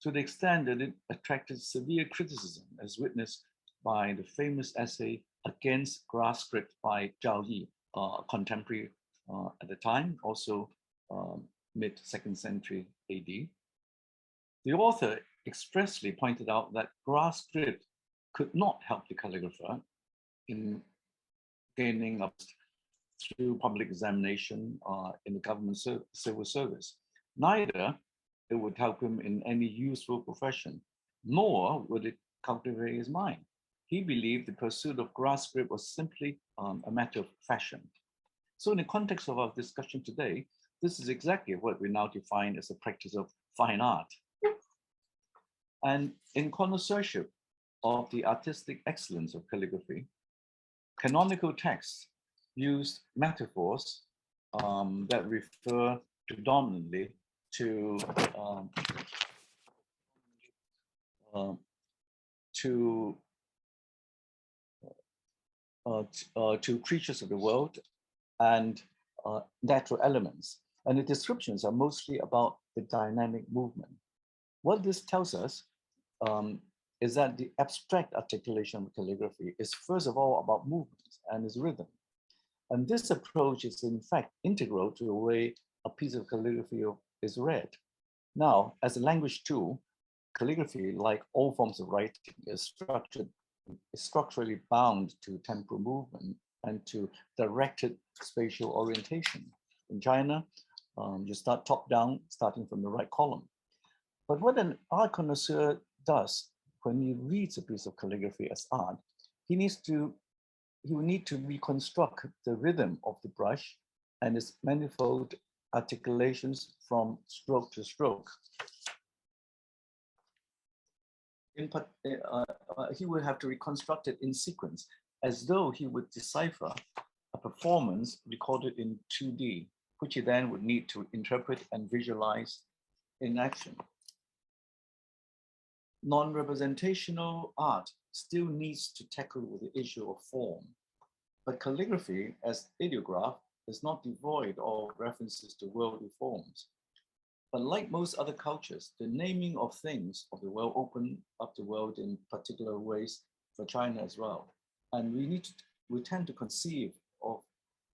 to the extent that it attracted severe criticism, as witnessed by the famous essay against grass script by Zhao Yi, contemporary at the time, also mid-2nd century AD. The author expressly pointed out that grass script could not help the calligrapher in gaining up through public examination in the government civil service. Neither it would help him in any useful profession, nor would it cultivate his mind. He believed the pursuit of grass script was simply a matter of fashion. So in the context of our discussion today, this is exactly what we now define as the practice of fine art. And in connoisseurship of the artistic excellence of calligraphy, canonical texts use metaphors that refer predominantly to creatures of the world and natural elements. And the descriptions are mostly about the dynamic movement. What this tells us is that the abstract articulation of calligraphy is first of all about movement and its rhythm. And this approach is in fact integral to the way a piece of calligraphy is read. Now, as a language tool, calligraphy, like all forms of writing, is structurally bound to temporal movement and to directed spatial orientation. In China, you start top down, starting from the right column. But what an art connoisseur does when he reads a piece of calligraphy as art, he will need to reconstruct the rhythm of the brush and its manifold articulations from stroke to stroke. He would have to reconstruct it in sequence, as though he would decipher a performance recorded in 2D, which he then would need to interpret and visualize in action. Non-representational art still needs to tackle the issue of form, but calligraphy as ideograph is not devoid of references to worldly forms. But like most other cultures, the naming of things of the world opened up the world in particular ways for China as well. And we tend to conceive of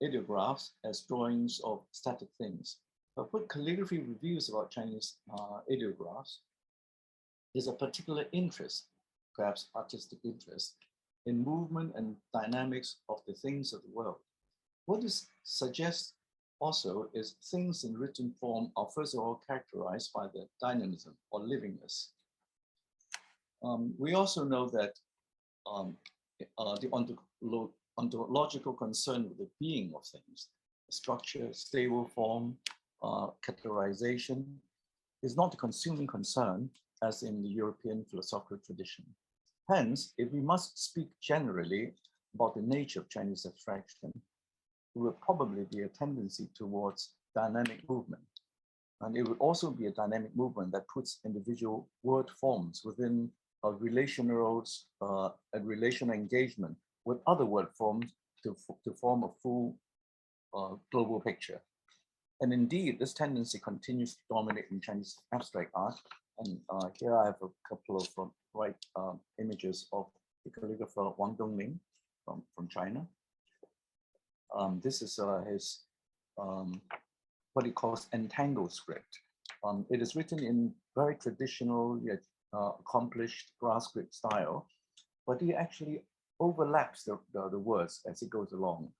ideographs as drawings of static things. But what calligraphy reveals about Chinese ideographs is a particular interest, perhaps artistic interest, in movement and dynamics of the things of the world. What this suggests also is things in written form are first of all characterized by the dynamism or livingness. We also know that the ontological concern with the being of things, structure, stable form, categorization, is not a consuming concern as in the European philosophical tradition. Hence, if we must speak generally about the nature of Chinese abstraction, there will probably be a tendency towards dynamic movement. And it would also be a dynamic movement that puts individual word forms within a relational engagement with other word forms to form a full global picture. And indeed, this tendency continues to dominate in Chinese abstract art. And here I have a couple of images of the calligrapher Wang Dongling from China. This is his, what he calls entangled script. It is written in very traditional yet accomplished grass script style, but he actually overlaps the words as it goes along,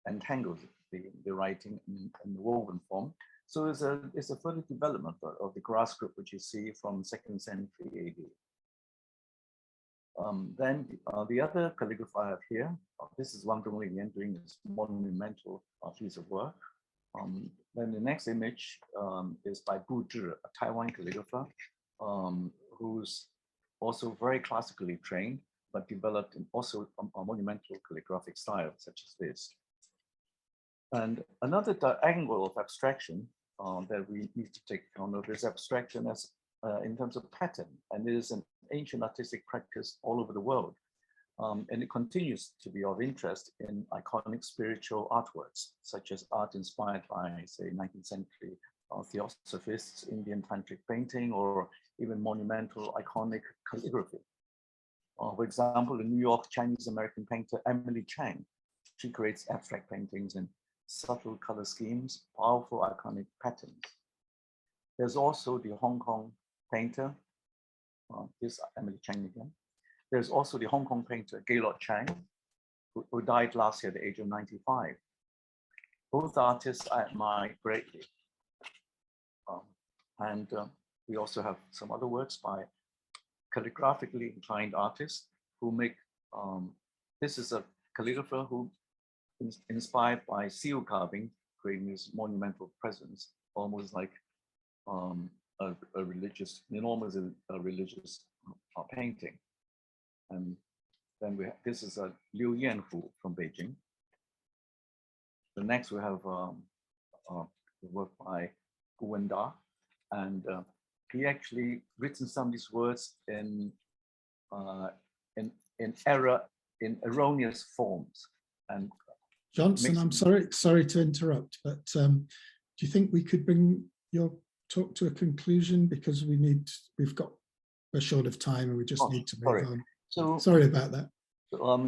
entangles the writing in the woven form. So it's a further development of the grass script which you see from 2nd century AD. Then the other calligrapher I have here, this is Wang Dongling again doing this monumental piece of work. Then the next image is by Bu Zhi, a Taiwan calligrapher, who's also very classically trained, but developed in also a monumental calligraphic style such as this. And another angle of abstraction that we need to take account of is abstraction as in terms of pattern, and it is an ancient artistic practice all over the world. And it continues to be of interest in iconic spiritual artworks, such as art inspired by, say, 19th century theosophists, Indian tantric painting, or even monumental iconic calligraphy. For example, the New York Chinese-American painter Emily Chang, she creates abstract paintings in subtle color schemes, powerful iconic patterns. There's also the Hong Kong painter, this Emily Chang again. There's also the Hong Kong painter Gaylord Chang, who died last year at the age of 95. Both artists I admire greatly. We also have some other works by calligraphically inclined artists who make, this is a calligrapher who is inspired by seal carving, creating this monumental presence, almost like a religious, enormous religious painting. And then this is a Liu Yanhu from Beijing. The next we have the work by Gu Wenda, and he actually written some of these words in erroneous forms. And Johnson, I'm sorry to interrupt, but do you think we could bring your talk to a conclusion, because we've got a short of time and we just need to move on. So sorry about that.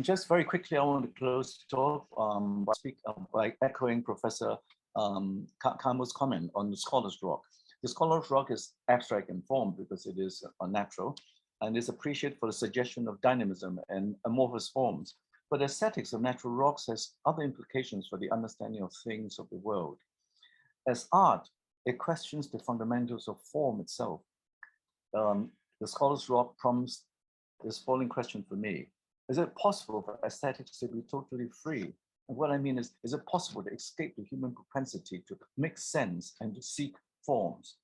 Just very quickly, I want to close the talk by echoing Professor Karmel's comment on the scholar's rock. The scholar's rock is abstract in form because it is unnatural, and is appreciated for the suggestion of dynamism and amorphous forms. But aesthetics of natural rocks has other implications for the understanding of things of the world. As art, it questions the fundamentals of form itself. The scholar's rock prompts this following question for me. Is it possible for aesthetics to be totally free? And what I mean is it possible to escape the human propensity to make sense and to seek forms?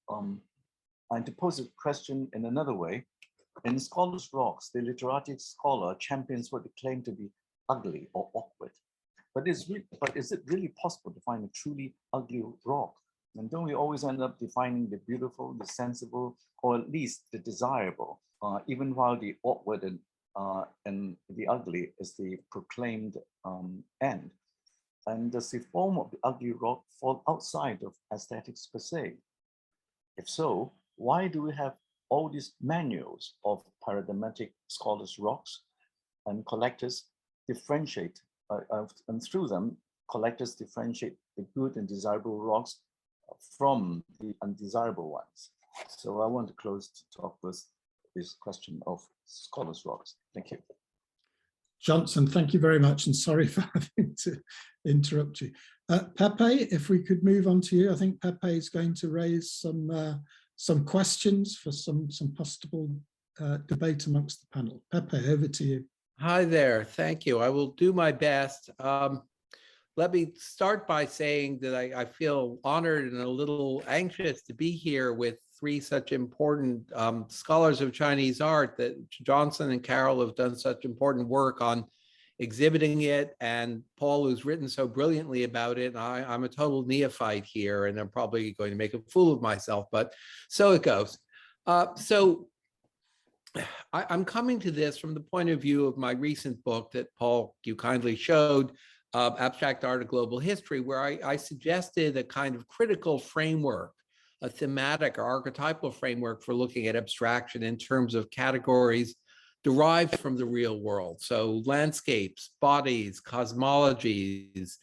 And to pose a question in another way, in Scholar's Rocks, the literati scholar champions what they claim to be ugly or awkward. But is it really possible to find a truly ugly rock? And don't we always end up defining the beautiful, the sensible, or at least the desirable, even while the awkward and the ugly is the proclaimed end? And does the form of the ugly rock fall outside of aesthetics per se? If so, why do we have all these manuals of paradigmatic scholars' rocks, and collectors differentiate, and through them, collectors differentiate the good and desirable rocks from the undesirable ones? So I want to close the talk with this question of scholars' rocks. Thank you. Johnson, thank you very much, and sorry for having to interrupt you. Pepe, if we could move on to you. I think Pepe is going to raise some questions for some possible debate amongst the panel. Pepe, over to you. Hi there, thank you. I will do my best. Let me start by saying that I feel honored and a little anxious to be here with three such important scholars of Chinese art, that Johnson and Carol have done such important work on exhibiting it, and Paul, who's written so brilliantly about it. I'm a total neophyte here, and I'm probably going to make a fool of myself, but so it goes. I'm coming to this from the point of view of my recent book that Paul, you kindly showed, Abstract Art of Global History, where I suggested a kind of critical framework, a thematic or archetypal framework for looking at abstraction in terms of categories derived from the real world. So landscapes, bodies, cosmologies,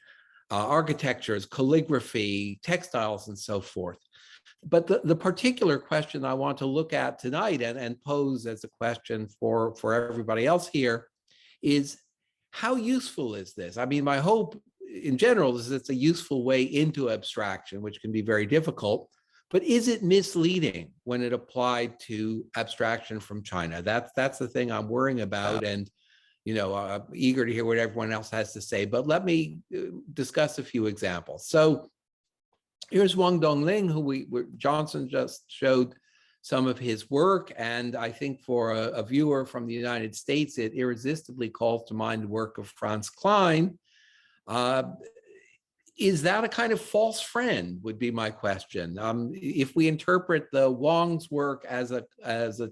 architectures, calligraphy, textiles, and so forth. But the particular question I want to look at tonight and pose as a question for everybody else here is, how useful is this? I mean, my hope in general is it's a useful way into abstraction, which can be very difficult, but is it misleading when it applied to abstraction from China? That's the thing I'm worrying about, and I'm eager to hear what everyone else has to say, but let me discuss a few examples. So here's Wang Dongling, who Johnson just showed some of his work, and I think for a viewer from the United States, it irresistibly calls to mind the work of Franz Klein. Is that a kind of false friend, would be my question. If we interpret the Wang's work as a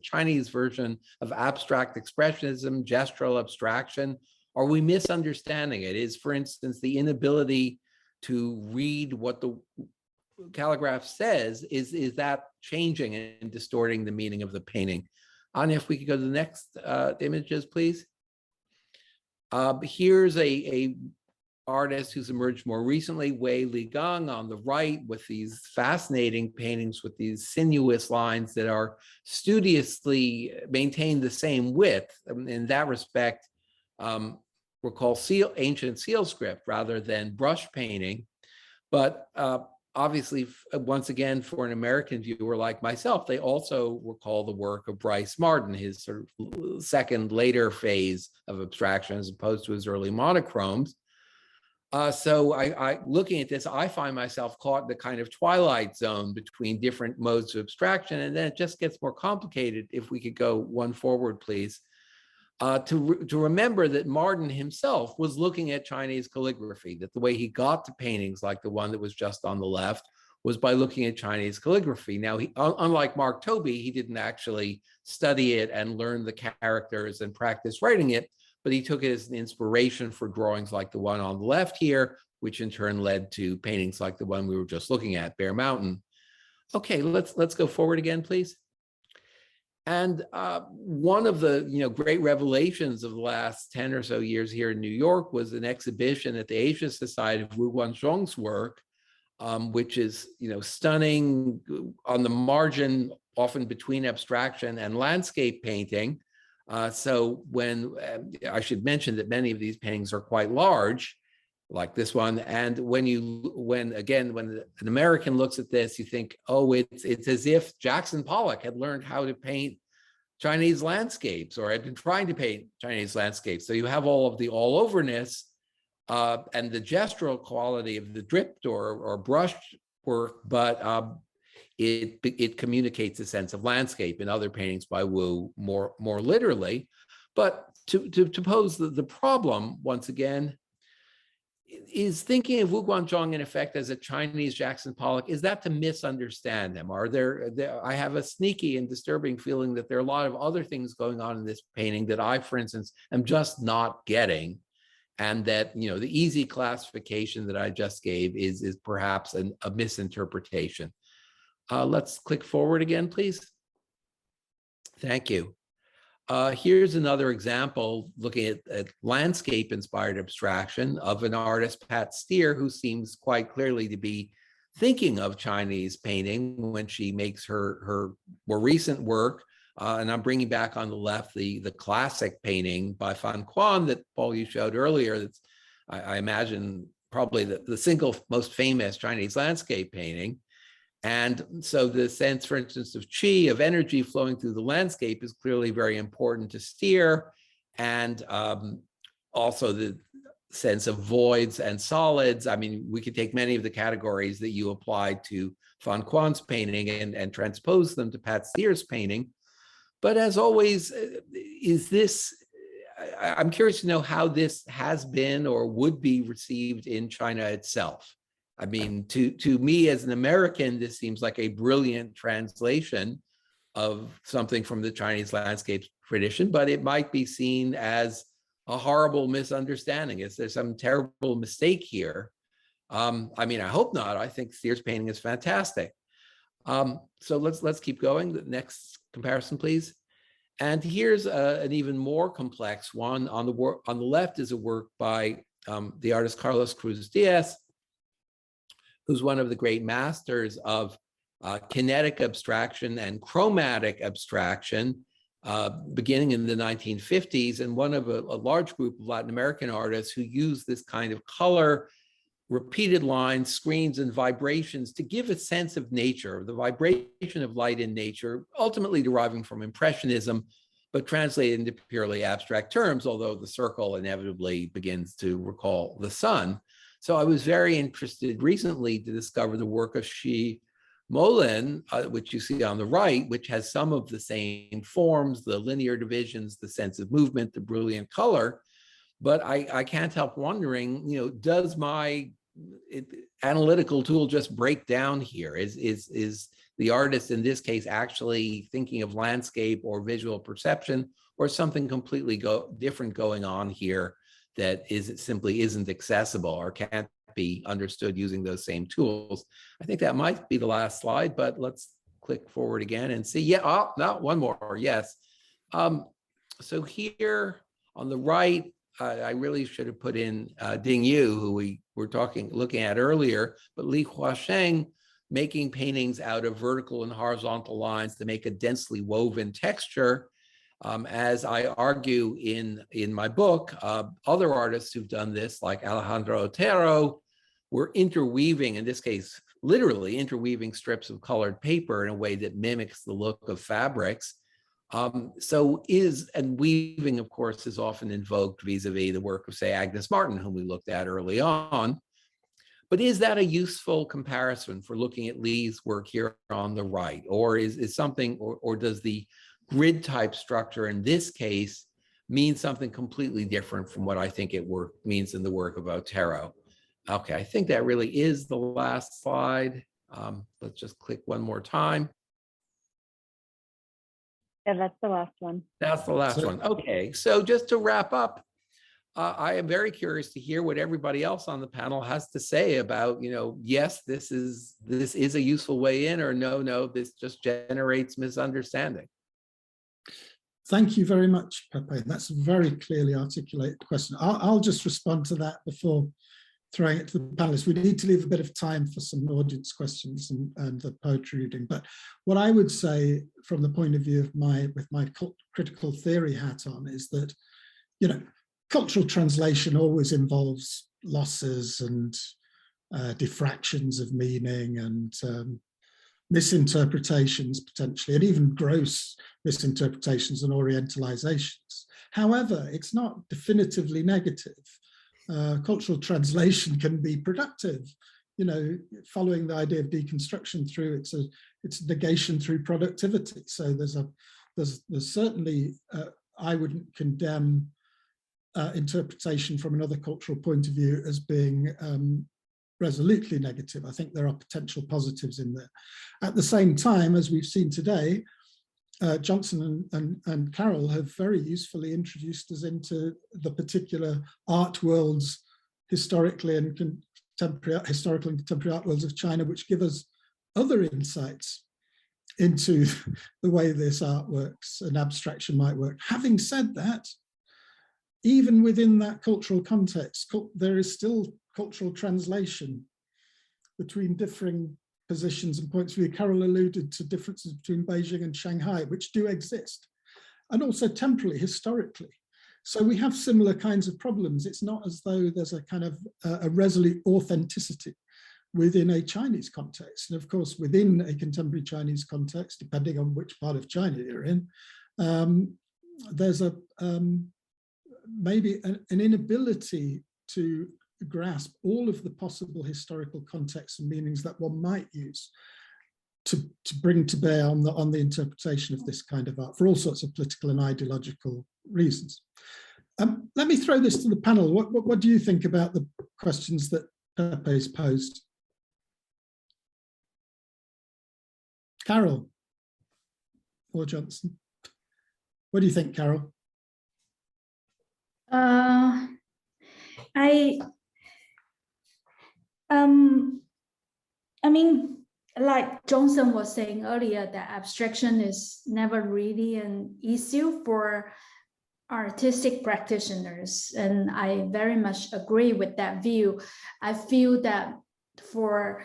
Chinese version of abstract expressionism, gestural abstraction, are we misunderstanding it? Is, for instance, the inability to read what the calligraph says, is that changing and distorting the meaning of the painting? Anya, if we could go to the next images, please. Here's a artist who's emerged more recently, Wei Ligang, on the right, with these fascinating paintings with these sinuous lines that are studiously maintain the same width. In that respect, we're called ancient seal script rather than brush painting. But obviously, once again, for an American viewer like myself, they also recall the work of Bryce Martin, his sort of second, later phase of abstraction, as opposed to his early monochromes. So looking at this, I find myself caught in the kind of twilight zone between different modes of abstraction, and then it just gets more complicated. If we could go one forward, please. To remember that Martin himself was looking at Chinese calligraphy, that the way he got to paintings like the one that was just on the left was by looking at Chinese calligraphy. Now, unlike Mark Tobey, he didn't actually study it and learn the characters and practice writing it, but he took it as an inspiration for drawings like the one on the left here, which in turn led to paintings like the one we were just looking at, Bear Mountain. Okay, let's go forward again, please. And one of the great revelations of the last 10 or so years here in New York was an exhibition at the Asia Society of Wu Guangzhong's work, which is stunning on the margin, often between abstraction and landscape painting. So when I should mention that many of these paintings are quite large, like this one, and when an American looks at this, you think, oh, it's as if Jackson Pollock had learned how to paint Chinese landscapes, or had been trying to paint Chinese landscapes. So you have all of the all-overness and the gestural quality of the dripped or brushed work, but it communicates a sense of landscape in other paintings by Wu more literally. But to pose the problem once again, is thinking of Wu Guangzhong in effect as a Chinese Jackson Pollock, is that to misunderstand him? Are I have a sneaky and disturbing feeling that there are a lot of other things going on in this painting that I, for instance, am just not getting. and that, you know, the easy classification that I just gave is perhaps a misinterpretation. Let's click forward again, please. Thank you. Here's another example looking at landscape-inspired abstraction of an artist, Pat Steer, who seems quite clearly to be thinking of Chinese painting when she makes her more recent work. And I'm bringing back on the left the classic painting by Fan Quan that, Paul, you showed earlier. That's, I imagine, probably the single most famous Chinese landscape painting. And so the sense, for instance, of qi, of energy flowing through the landscape is clearly very important to Steer. And also the sense of voids and solids. I mean, we could take many of the categories that you applied to Fan Quan's painting and transpose them to Pat Steer's painting. But as always, I'm curious to know how this has been or would be received in China itself. I mean, to me as an American, this seems like a brilliant translation of something from the Chinese landscape tradition, but it might be seen as a horrible misunderstanding. Is there some terrible mistake here? I mean, I hope not. I think Steer's painting is fantastic. So let's keep going. The next comparison, please. And here's an even more complex one. On the left is a work by the artist Carlos Cruz Diaz, who's one of the great masters of kinetic abstraction and chromatic abstraction, beginning in the 1950s, and one of a large group of Latin American artists who use this kind of color, repeated lines, screens, and vibrations to give a sense of nature, the vibration of light in nature, ultimately deriving from Impressionism, but translated into purely abstract terms, although the circle inevitably begins to recall the sun. So I was very interested recently to discover the work of Shi Molin, which you see on the right, which has some of the same forms, the linear divisions, the sense of movement, the brilliant color. But I can't help wondering, you know, does my analytical tool just break down here? Is the artist in this case actually thinking of landscape or visual perception, or something completely different going on here that simply isn't accessible or can't be understood using those same tools? I think that might be the last slide, but let's click forward again and see. Yeah, oh, no, one more, yes. So here on the right, I really should have put in Ding Yu, who we were looking at earlier, but Li Huasheng making paintings out of vertical and horizontal lines to make a densely woven texture. As I argue in my book, other artists who've done this, like Alejandro Otero, were interweaving, in this case, literally interweaving strips of colored paper in a way that mimics the look of fabrics. And weaving, of course, is often invoked vis-a-vis the work of, say, Agnes Martin, whom we looked at early on. But is that a useful comparison for looking at Li's work here on the right? Or is something, or does the grid type structure in this case mean something completely different from what I think it means in the work of Otero? Okay, I think that really is the last slide. Let's just click one more time. Yeah, that's the last one. That's the last one. Okay, so just to wrap up, I am very curious to hear what everybody else on the panel has to say about, you know, yes, this is a useful way in, or no, this just generates misunderstanding. Thank you very much, Pepe. That's a very clearly articulated question. I'll just respond to that before throwing it to the panelists. We need to leave a bit of time for some audience questions and the poetry reading. But what I would say from the point of view of with my critical theory hat on is that, you know, cultural translation always involves losses and diffractions of meaning and misinterpretations potentially, and even gross misinterpretations and orientalizations. However, it's not definitively negative. Cultural translation can be productive, you know, following the idea of deconstruction through its negation through productivity. So there's certainly, I wouldn't condemn interpretation from another cultural point of view as being resolutely negative. I think there are potential positives in there. At the same time, as we've seen today, Johnson and Carol have very usefully introduced us into the particular art worlds, historical and contemporary art worlds of China, which give us other insights into the way this art works and abstraction might work. Having said that, even within that cultural context, there is still cultural translation between differing positions and points of view. Carol alluded to differences between Beijing and Shanghai, which do exist, and also temporally, historically. So we have similar kinds of problems. It's not as though there's a kind of a resolute authenticity within a Chinese context. And of course, within a contemporary Chinese context, depending on which part of China you're in, there's a maybe an inability to grasp all of the possible historical contexts and meanings that one might use to bring to bear on the interpretation of this kind of art for all sorts of political and ideological reasons. Let me throw this to the panel. What do you think about the questions that Pepe's posed? Carol or Johnson? What do you think, Carol? I mean, like Johnson was saying earlier, that abstraction is never really an issue for artistic practitioners, and I very much agree with that view. I feel that for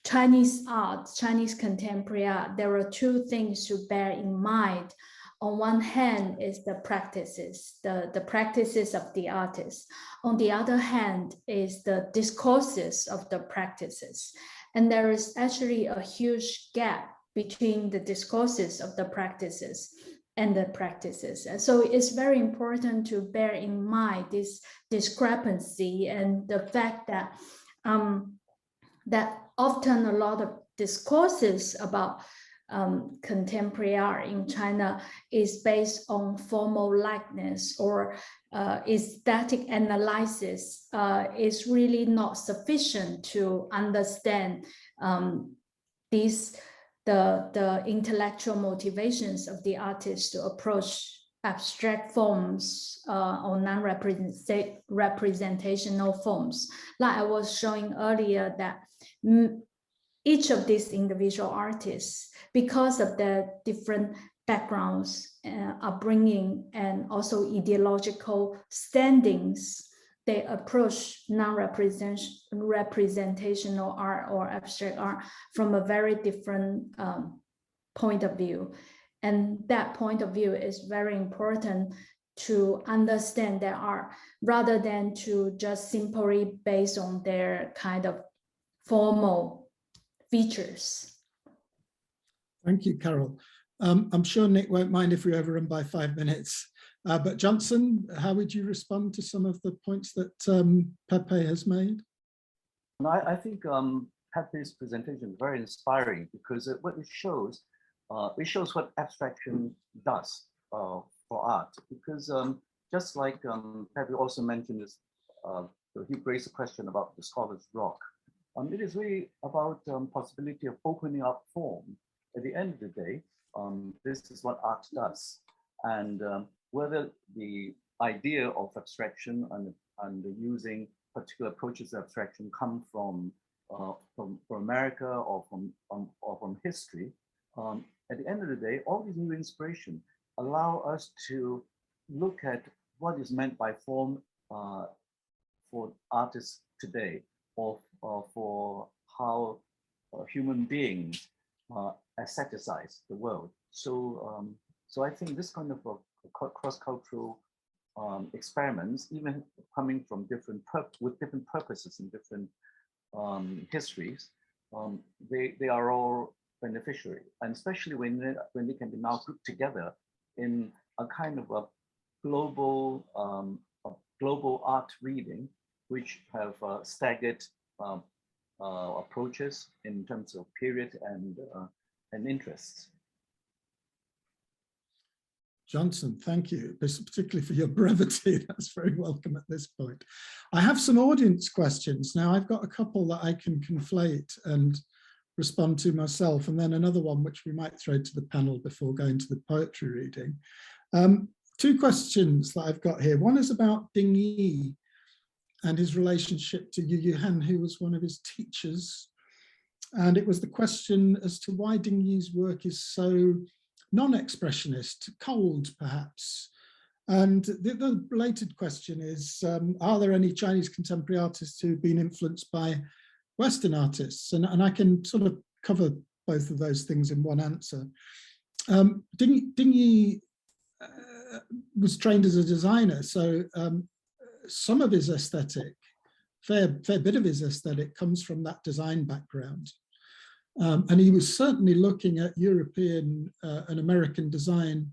Chinese art, Chinese contemporary art, there are two things to bear in mind. On one hand is the practices, the practices of the artist. On the other hand is the discourses of the practices. And there is actually a huge gap between the discourses of the practices and the practices. And so it's very important to bear in mind this discrepancy and the fact that that often a lot of discourses about contemporary art in China is based on formal likeness or aesthetic analysis is really not sufficient to understand the intellectual motivations of the artist to approach abstract forms or non-representational forms. Like I was showing earlier, that each of these individual artists, because of their different backgrounds, upbringing, and also ideological standings, they approach non-representational art or abstract art from a very different point of view. And that point of view is very important to understand their art, rather than to just simply based on their kind of formal features. Thank you, Carol. I'm sure Nick won't mind if we overrun by 5 minutes. But Johnson, how would you respond to some of the points that Pepe has made? I think Pepe's presentation is very inspiring, because what it shows what abstraction does for art. Because just like Pepe also mentioned this, he raised a question about the scholar's rock. It is really about possibility of opening up form. At the end of the day, this is what art does. And whether the idea of abstraction and using particular approaches to abstraction come from America or from history, at the end of the day, all these new inspiration allow us to look at what is meant by form for artists today, or for how human beings aestheticize the world. So, so I think this kind of cross-cultural experiments, even coming from different purposes and different histories, they are all beneficiary, and especially when they can be now grouped together in a kind of a global art reading, which have staggered approaches in terms of period and interests. Johnson, thank you, particularly for your brevity. That's very welcome at this point. I have some audience questions. Now, I've got a couple that I can conflate and respond to myself, and then another one which we might throw to the panel before going to the poetry reading. Two questions that I've got here. One is about Ding Yi and his relationship to Yu Han, who was one of his teachers. And it was the question as to why Ding Yi's work is so non-expressionist, cold perhaps. And the related question is, are there any Chinese contemporary artists who've been influenced by Western artists? And I can sort of cover both of those things in one answer. Ding Yi was trained as a designer, so some of his aesthetic, fair bit of his aesthetic comes from that design background. And he was certainly looking at European and American design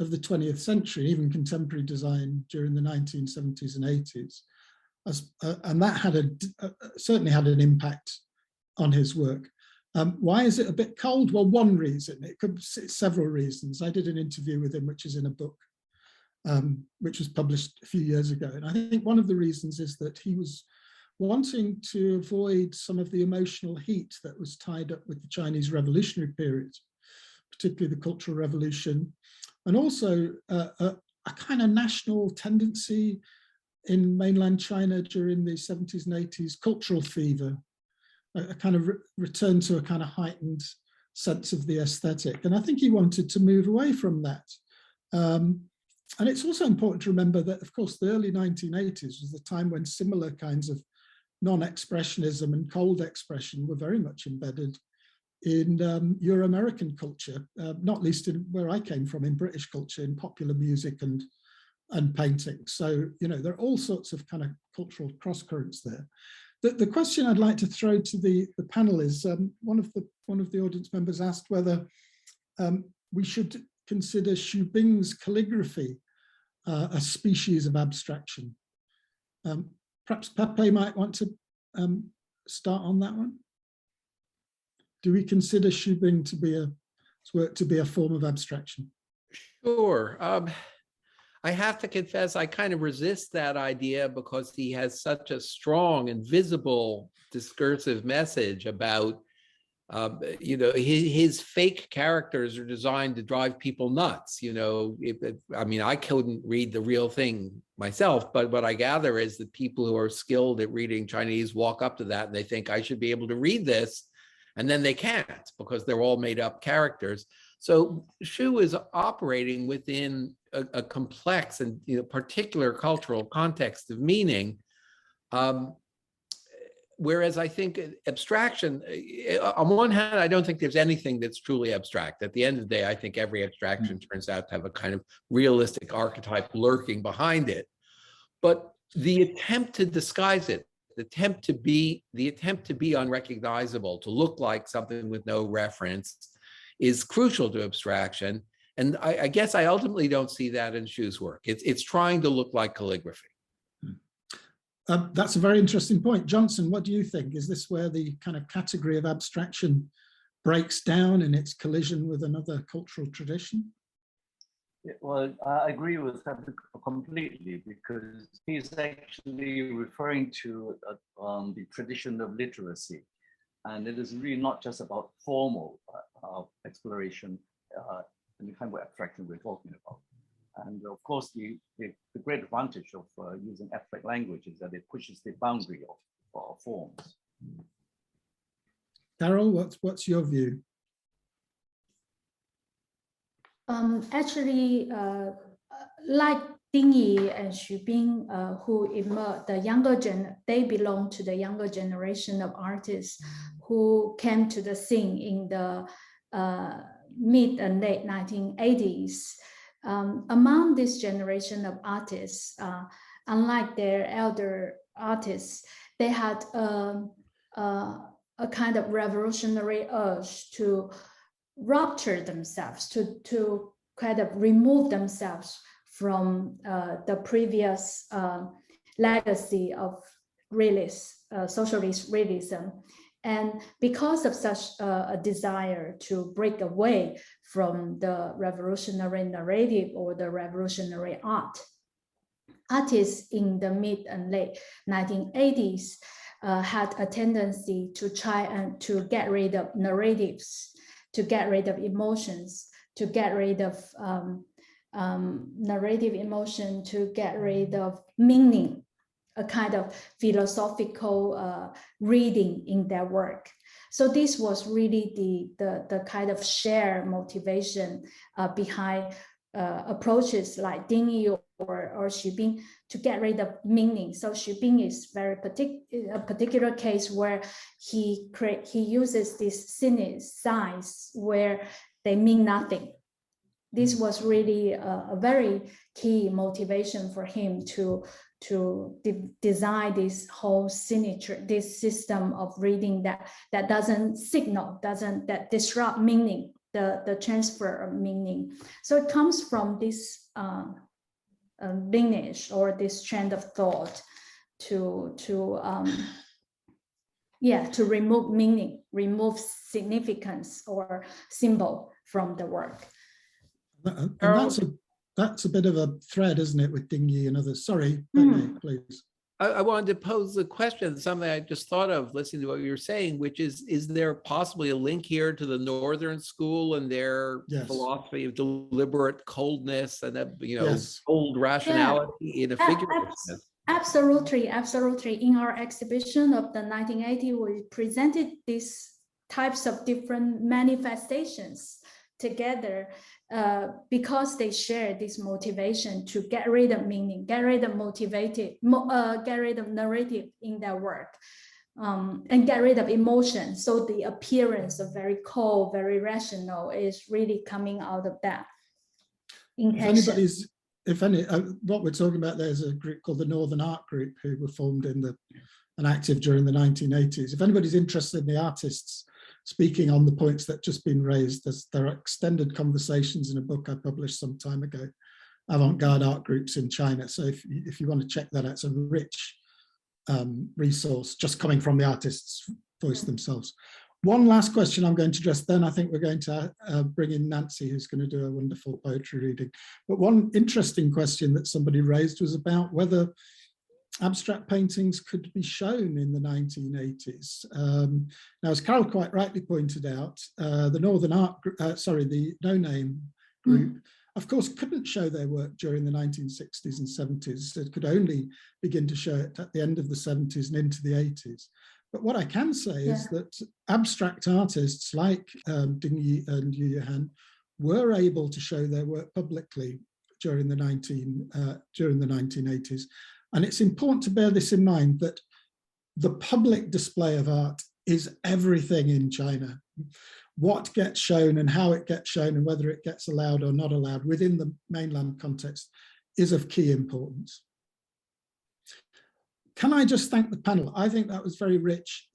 of the 20th century, even contemporary design during the 1970s and 80s. And that had certainly had an impact on his work. Why is it a bit cold? Well, one reason, it could be several reasons. I did an interview with him, which is in a book, which was published a few years ago. And I think one of the reasons is that he was wanting to avoid some of the emotional heat that was tied up with the Chinese revolutionary period, particularly the Cultural Revolution, and also a kind of national tendency in mainland China during the 70s and 80s, cultural fever, a kind of return to a kind of heightened sense of the aesthetic. And I think he wanted to move away from that. And it's also important to remember that, of course, the early 1980s was the time when similar kinds of non-expressionism and cold expression were very much embedded in Euro-American culture, not least in where I came from, in British culture, in popular music and painting. So, you know, there are all sorts of kind of cultural cross currents there. The question I'd like to throw to the panel is, one of the audience members asked whether we should consider Xu Bing's calligraphy a species of abstraction. Perhaps Pepe might want to start on that one. Do we consider Xu Bing to be work to be a form of abstraction? Sure. I have to confess, I kind of resist that idea because he has such a strong and visible discursive message about, you know, his fake characters are designed to drive people nuts. You know, I mean, I couldn't read the real thing myself, but what I gather is that people who are skilled at reading Chinese walk up to that and they think I should be able to read this, and then they can't because they're all made up characters. So Xu is operating within a complex and, you know, particular cultural context of meaning. Whereas I think abstraction, on one hand, I don't think there's anything that's truly abstract. At the end of the day, I think every abstraction turns out to have a kind of realistic archetype lurking behind it. But the attempt to disguise it, the attempt to be unrecognizable, to look like something with no reference, is crucial to abstraction. And I guess I ultimately don't see that in Xu's work. It's trying to look like calligraphy. That's a very interesting point. Johnson, what do you think? Is this where the kind of category of abstraction breaks down in its collision with another cultural tradition? Yeah, well, I agree with that completely, because he's actually referring to the tradition of literacy. And it is really not just about formal exploration and the kind of abstraction we're talking about. And of course, the great advantage of using abstract language is that it pushes the boundary of forms. Carol, what's your view? Actually, like Ding Yi and Xu Bing, who emerged, they belong to the younger generation of artists who came to the scene in the mid and late 1980s. Among this generation of artists, unlike their elder artists, they had a kind of revolutionary urge to rupture themselves, to kind of remove themselves from the previous legacy of socialist realism. And because of such a desire to break away from the revolutionary narrative or the revolutionary art, artists in the mid and late 1980s had a tendency to try and to get rid of narratives, to get rid of emotions, to get rid of narrative emotion, to get rid of meaning, a kind of philosophical reading in their work. So this was really the kind of shared motivation behind approaches like Dingyi or Xu Bing to get rid of meaning. So Xu Bing is a particular case where he uses these signs where they mean nothing. This was really a very key motivation for him to design this whole signature, this system of reading that doesn't signal, that disrupt meaning, the transfer of meaning. So it comes from this lineage or this trend of thought to remove meaning, remove significance or symbol from the work. And that's a bit of a thread, isn't it, with Dingyi and others? Sorry, please. I wanted to pose a question, something I just thought of listening to what you were saying, which is there possibly a link here to the Northern School and their philosophy of deliberate coldness and cold rationality in a figurative? Absolutely. In our exhibition of the 1980, we presented these types of different manifestations together because they share this motivation to get rid of meaning, get rid of get rid of narrative in their work, and get rid of emotion. So the appearance of very cold, very rational is really coming out of that intention. What we're talking about there is a group called the Northern Art Group, who were formed and active during the 1980s. If anybody's interested in the artists speaking on the points that just been raised, there are extended conversations in a book I published some time ago, Avant-Garde Art Groups in China. So if you want to check that out, it's a rich resource just coming from the artists' voice themselves. One last question I'm going to address, then I think we're going to bring in Nancy, who's going to do a wonderful poetry reading. But one interesting question that somebody raised was about whether abstract paintings could be shown in the 1980s. Now, as Carol quite rightly pointed out, the the No Name group, of course, couldn't show their work during the 1960s and 70s. It could only begin to show it at the end of the 70s and into the 80s. But what I can say is that abstract artists like Dingyi and Yu Han were able to show their work publicly during the 1980s. And it's important to bear this in mind, that the public display of art is everything in China. What gets shown and how it gets shown and whether it gets allowed or not allowed within the mainland context is of key importance. Can I just thank the panel? I think that was very rich.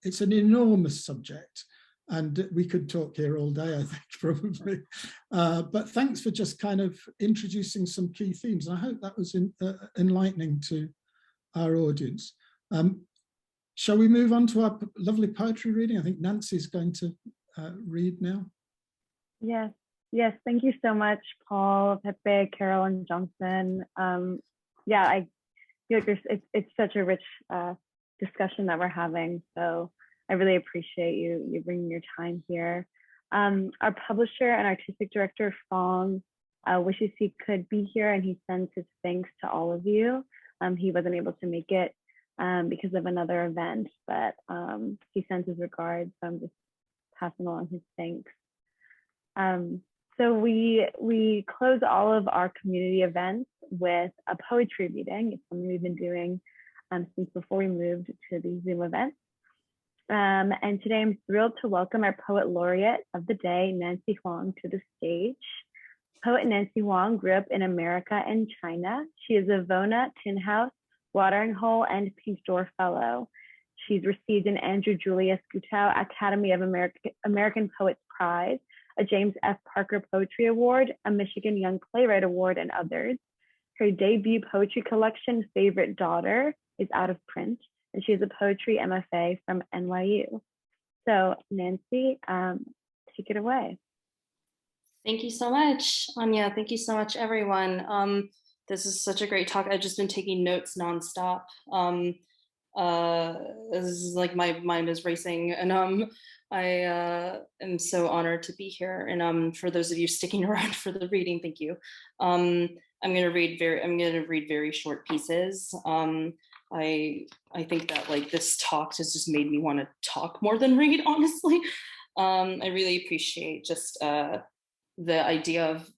It's an enormous subject, and we could talk here all day, I think, probably. But thanks for just kind of introducing some key themes. And I hope that was enlightening to our audience. Shall we move on to our lovely poetry reading? I think Nancy's going to read now. Yes, thank you so much, Paul, Pepe, Carol, and Johnson. I feel like it's such a rich discussion that we're having. So I really appreciate you bringing your time here. Our publisher and artistic director, Fong, wishes he could be here, and he sends his thanks to all of you. He wasn't able to make it because of another event, but he sends his regards. So I'm just passing along his thanks. So we close all of our community events with a poetry reading. It's something we've been doing since before we moved to the Zoom event. And today I'm thrilled to welcome our poet laureate of the day, Nancy Huang, to the stage. Poet Nancy Huang grew up in America and China. She is a Vona, Tin House, Watering Hole, and Pink Door Fellow. She's received an Andrew Julius Gutow Academy of American Poets Prize, a James F. Parker Poetry Award, a Michigan Young Playwright Award, and others. Her debut poetry collection, Favorite Daughter, is out of print, and she is a poetry MFA from NYU. So Nancy, take it away. Thank you so much, Anya. Thank you so much, everyone. This is such a great talk. I've just been taking notes nonstop. This is like my mind is racing, and I am so honored to be here. And for those of you sticking around for the reading, thank you. I'm gonna read very short pieces. I think that like this talk has just made me want to talk more than read, honestly. I really appreciate just the idea of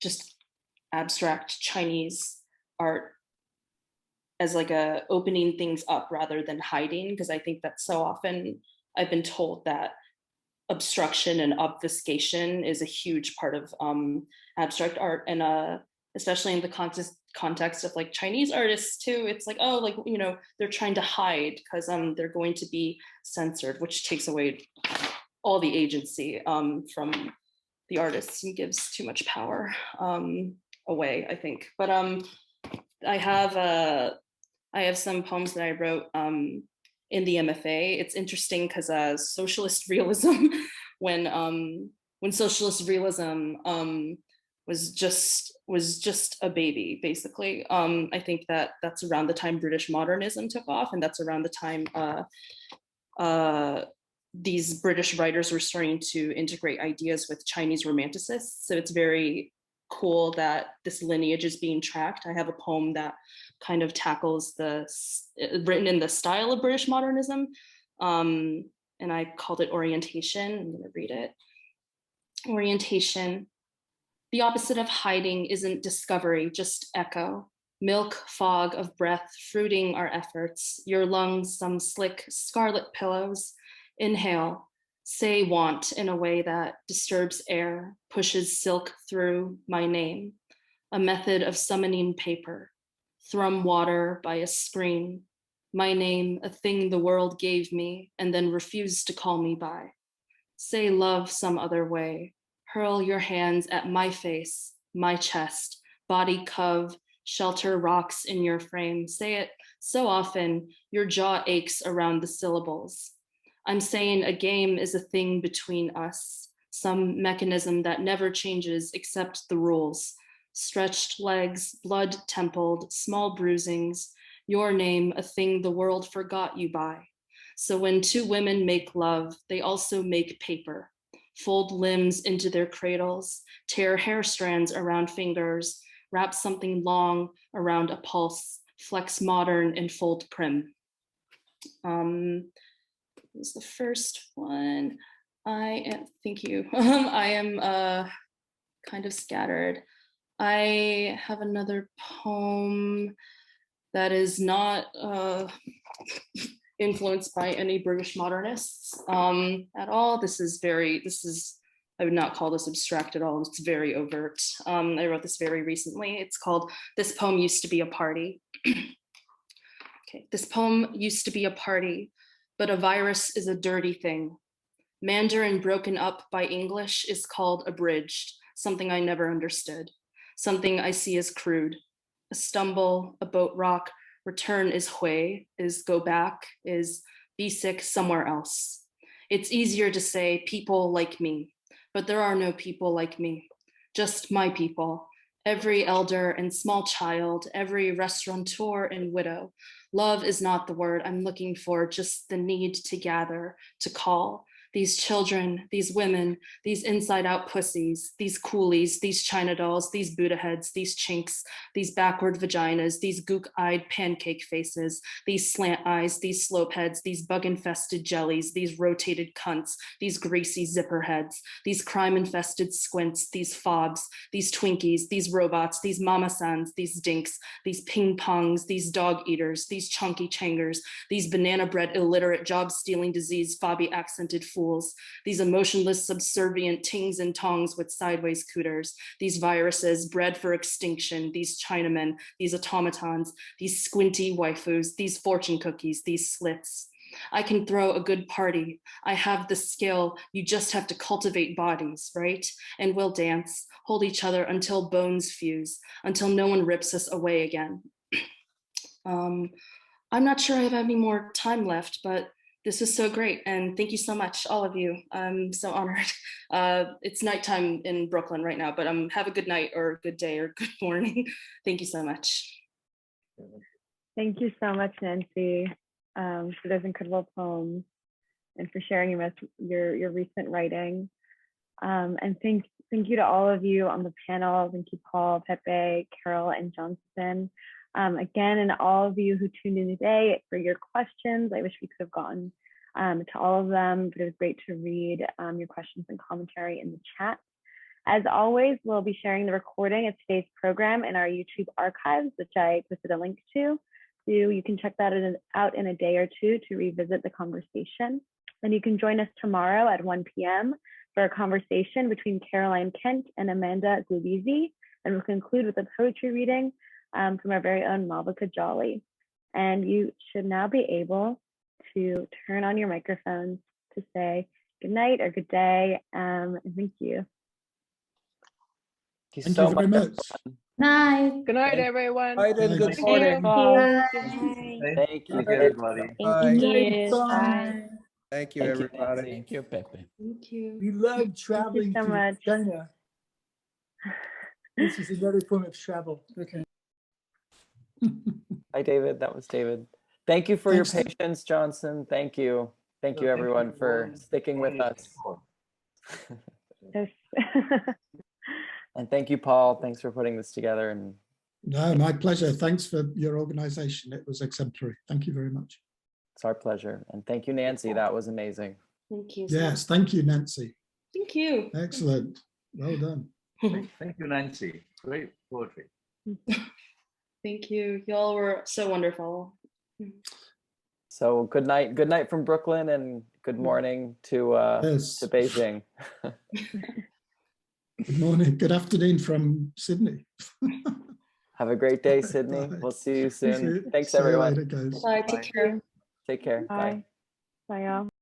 just abstract Chinese art as like a opening things up rather than hiding, because I think that so often I've been told that obstruction and obfuscation is a huge part of abstract art, and especially in the context of like Chinese artists too. It's like, oh, like, you know, they're trying to hide because they're going to be censored, which takes away all the agency from the artists and gives too much power away, I think. But I have some poems that I wrote in the MFA. It's interesting because socialist realism, when socialist realism was just a baby, basically. I think that that's around the time British modernism took off, and that's around the time these British writers were starting to integrate ideas with Chinese romanticists. So it's very cool that this lineage is being tracked. I have a poem that kind of tackles written in the style of British modernism, and I called it Orientation. I'm going to read it. Orientation. The opposite of hiding isn't discovery, just echo. Milk, fog of breath, fruiting our efforts. Your lungs, some slick scarlet pillows. Inhale, say want in a way that disturbs air, pushes silk through my name. A method of summoning paper. Thrum water by a screen. My name, a thing the world gave me and then refused to call me by. Say love some other way. Hurl your hands at my face, my chest, body cove, shelter rocks in your frame. Say it so often, your jaw aches around the syllables. I'm saying a game is a thing between us, some mechanism that never changes except the rules. Stretched legs, blood templed, small bruisings, your name, a thing the world forgot you by. So when two women make love, they also make paper, fold limbs into their cradles, tear hair strands around fingers, wrap something long around a pulse, flex modern and fold prim. This is the first one. Thank you. I am kind of scattered. I have another poem that is not influenced by any British modernists at all. I would not call this abstract at all. It's very overt. I wrote this very recently. It's called This Poem Used to Be a Party. Okay, this poem used to be a party, but a virus is a dirty thing. Mandarin broken up by English is called abridged, something I never understood, something I see as crude. A stumble, a boat rock, return is hui, is go back, is be sick somewhere else. It's easier to say people like me, but there are no people like me, just my people. Every elder and small child, every restaurateur and widow. Love is not the word I'm looking for, just the need to gather, to call. These children, these women, these inside-out pussies, these coolies, these China dolls, these Buddha heads, these chinks, these backward vaginas, these gook-eyed pancake faces, these slant eyes, these slope heads, these bug-infested jellies, these rotated cunts, these greasy zipper heads, these crime-infested squints, these fobs, these Twinkies, these robots, these mama-sans, these dinks, these ping-pongs, these dog-eaters, these chunky changers, these banana-bread illiterate job-stealing disease fobby-accented fools, these emotionless subservient tings and tongs with sideways cooters, these viruses bred for extinction, these Chinamen, these automatons, these squinty waifus, these fortune cookies, these slits. I can throw a good party. I have the skill. You just have to cultivate bodies, right? And we'll dance, hold each other until bones fuse, until no one rips us away again. I'm not sure I have any more time left, but this was so great. And thank you so much, all of you. I'm so honored. It's nighttime in Brooklyn right now, but have a good night or good day or good morning. Thank you so much. Thank you so much, Nancy, for those incredible poems and for sharing your recent writing. And thank you to all of you on the panel. Thank you, Paul, Pepe, Carol, and Johnson. Again, and all of you who tuned in today for your questions. I wish we could have gotten to all of them, but it was great to read your questions and commentary in the chat. As always, we'll be sharing the recording of today's program in our YouTube archives, which I posted a link to. So you can check that out in a day or two to revisit the conversation. And you can join us tomorrow at 1 p.m. for a conversation between Caroline Kent and Amanda Guglizi. And we'll conclude with a poetry reading from our very own Malvika Jolly. And you should now be able to turn on your microphones to say good night or good day. And thank you. Thank you very much. Night. Good night, everyone. Night and good Thank morning. you. Thank you, Thank you, everybody. Thank you. Bye. Thank you, Thank you, everybody. Nancy. Thank you, Pepe. Thank you. We love traveling so to much. China. This is another form of travel. Okay. Hi, David. That was David. Thank you for Thanks. your patience, Johnson. Thank you. Thank you, Thank you everyone, for for sticking with us. Yes. And thank you, Paul. Thanks for putting this together. And No, my pleasure. Thanks for your organization. It was exemplary. Thank you very much. it's our pleasure. And thank you, Nancy. That was amazing. Thank you. Yes, thank you, Nancy. Thank you. Excellent. Well done. Thank you, Nancy. Great poetry. Thank you. Y'all were so wonderful. So good night from Brooklyn, and good morning to Yes. Beijing. Good morning. Good afternoon from Sydney. Have a great day, Sydney. Bye. We'll see you soon. Thanks, See you everyone. later, guys. Bye. Take care. Take care. Bye. Bye. Bye, y'all.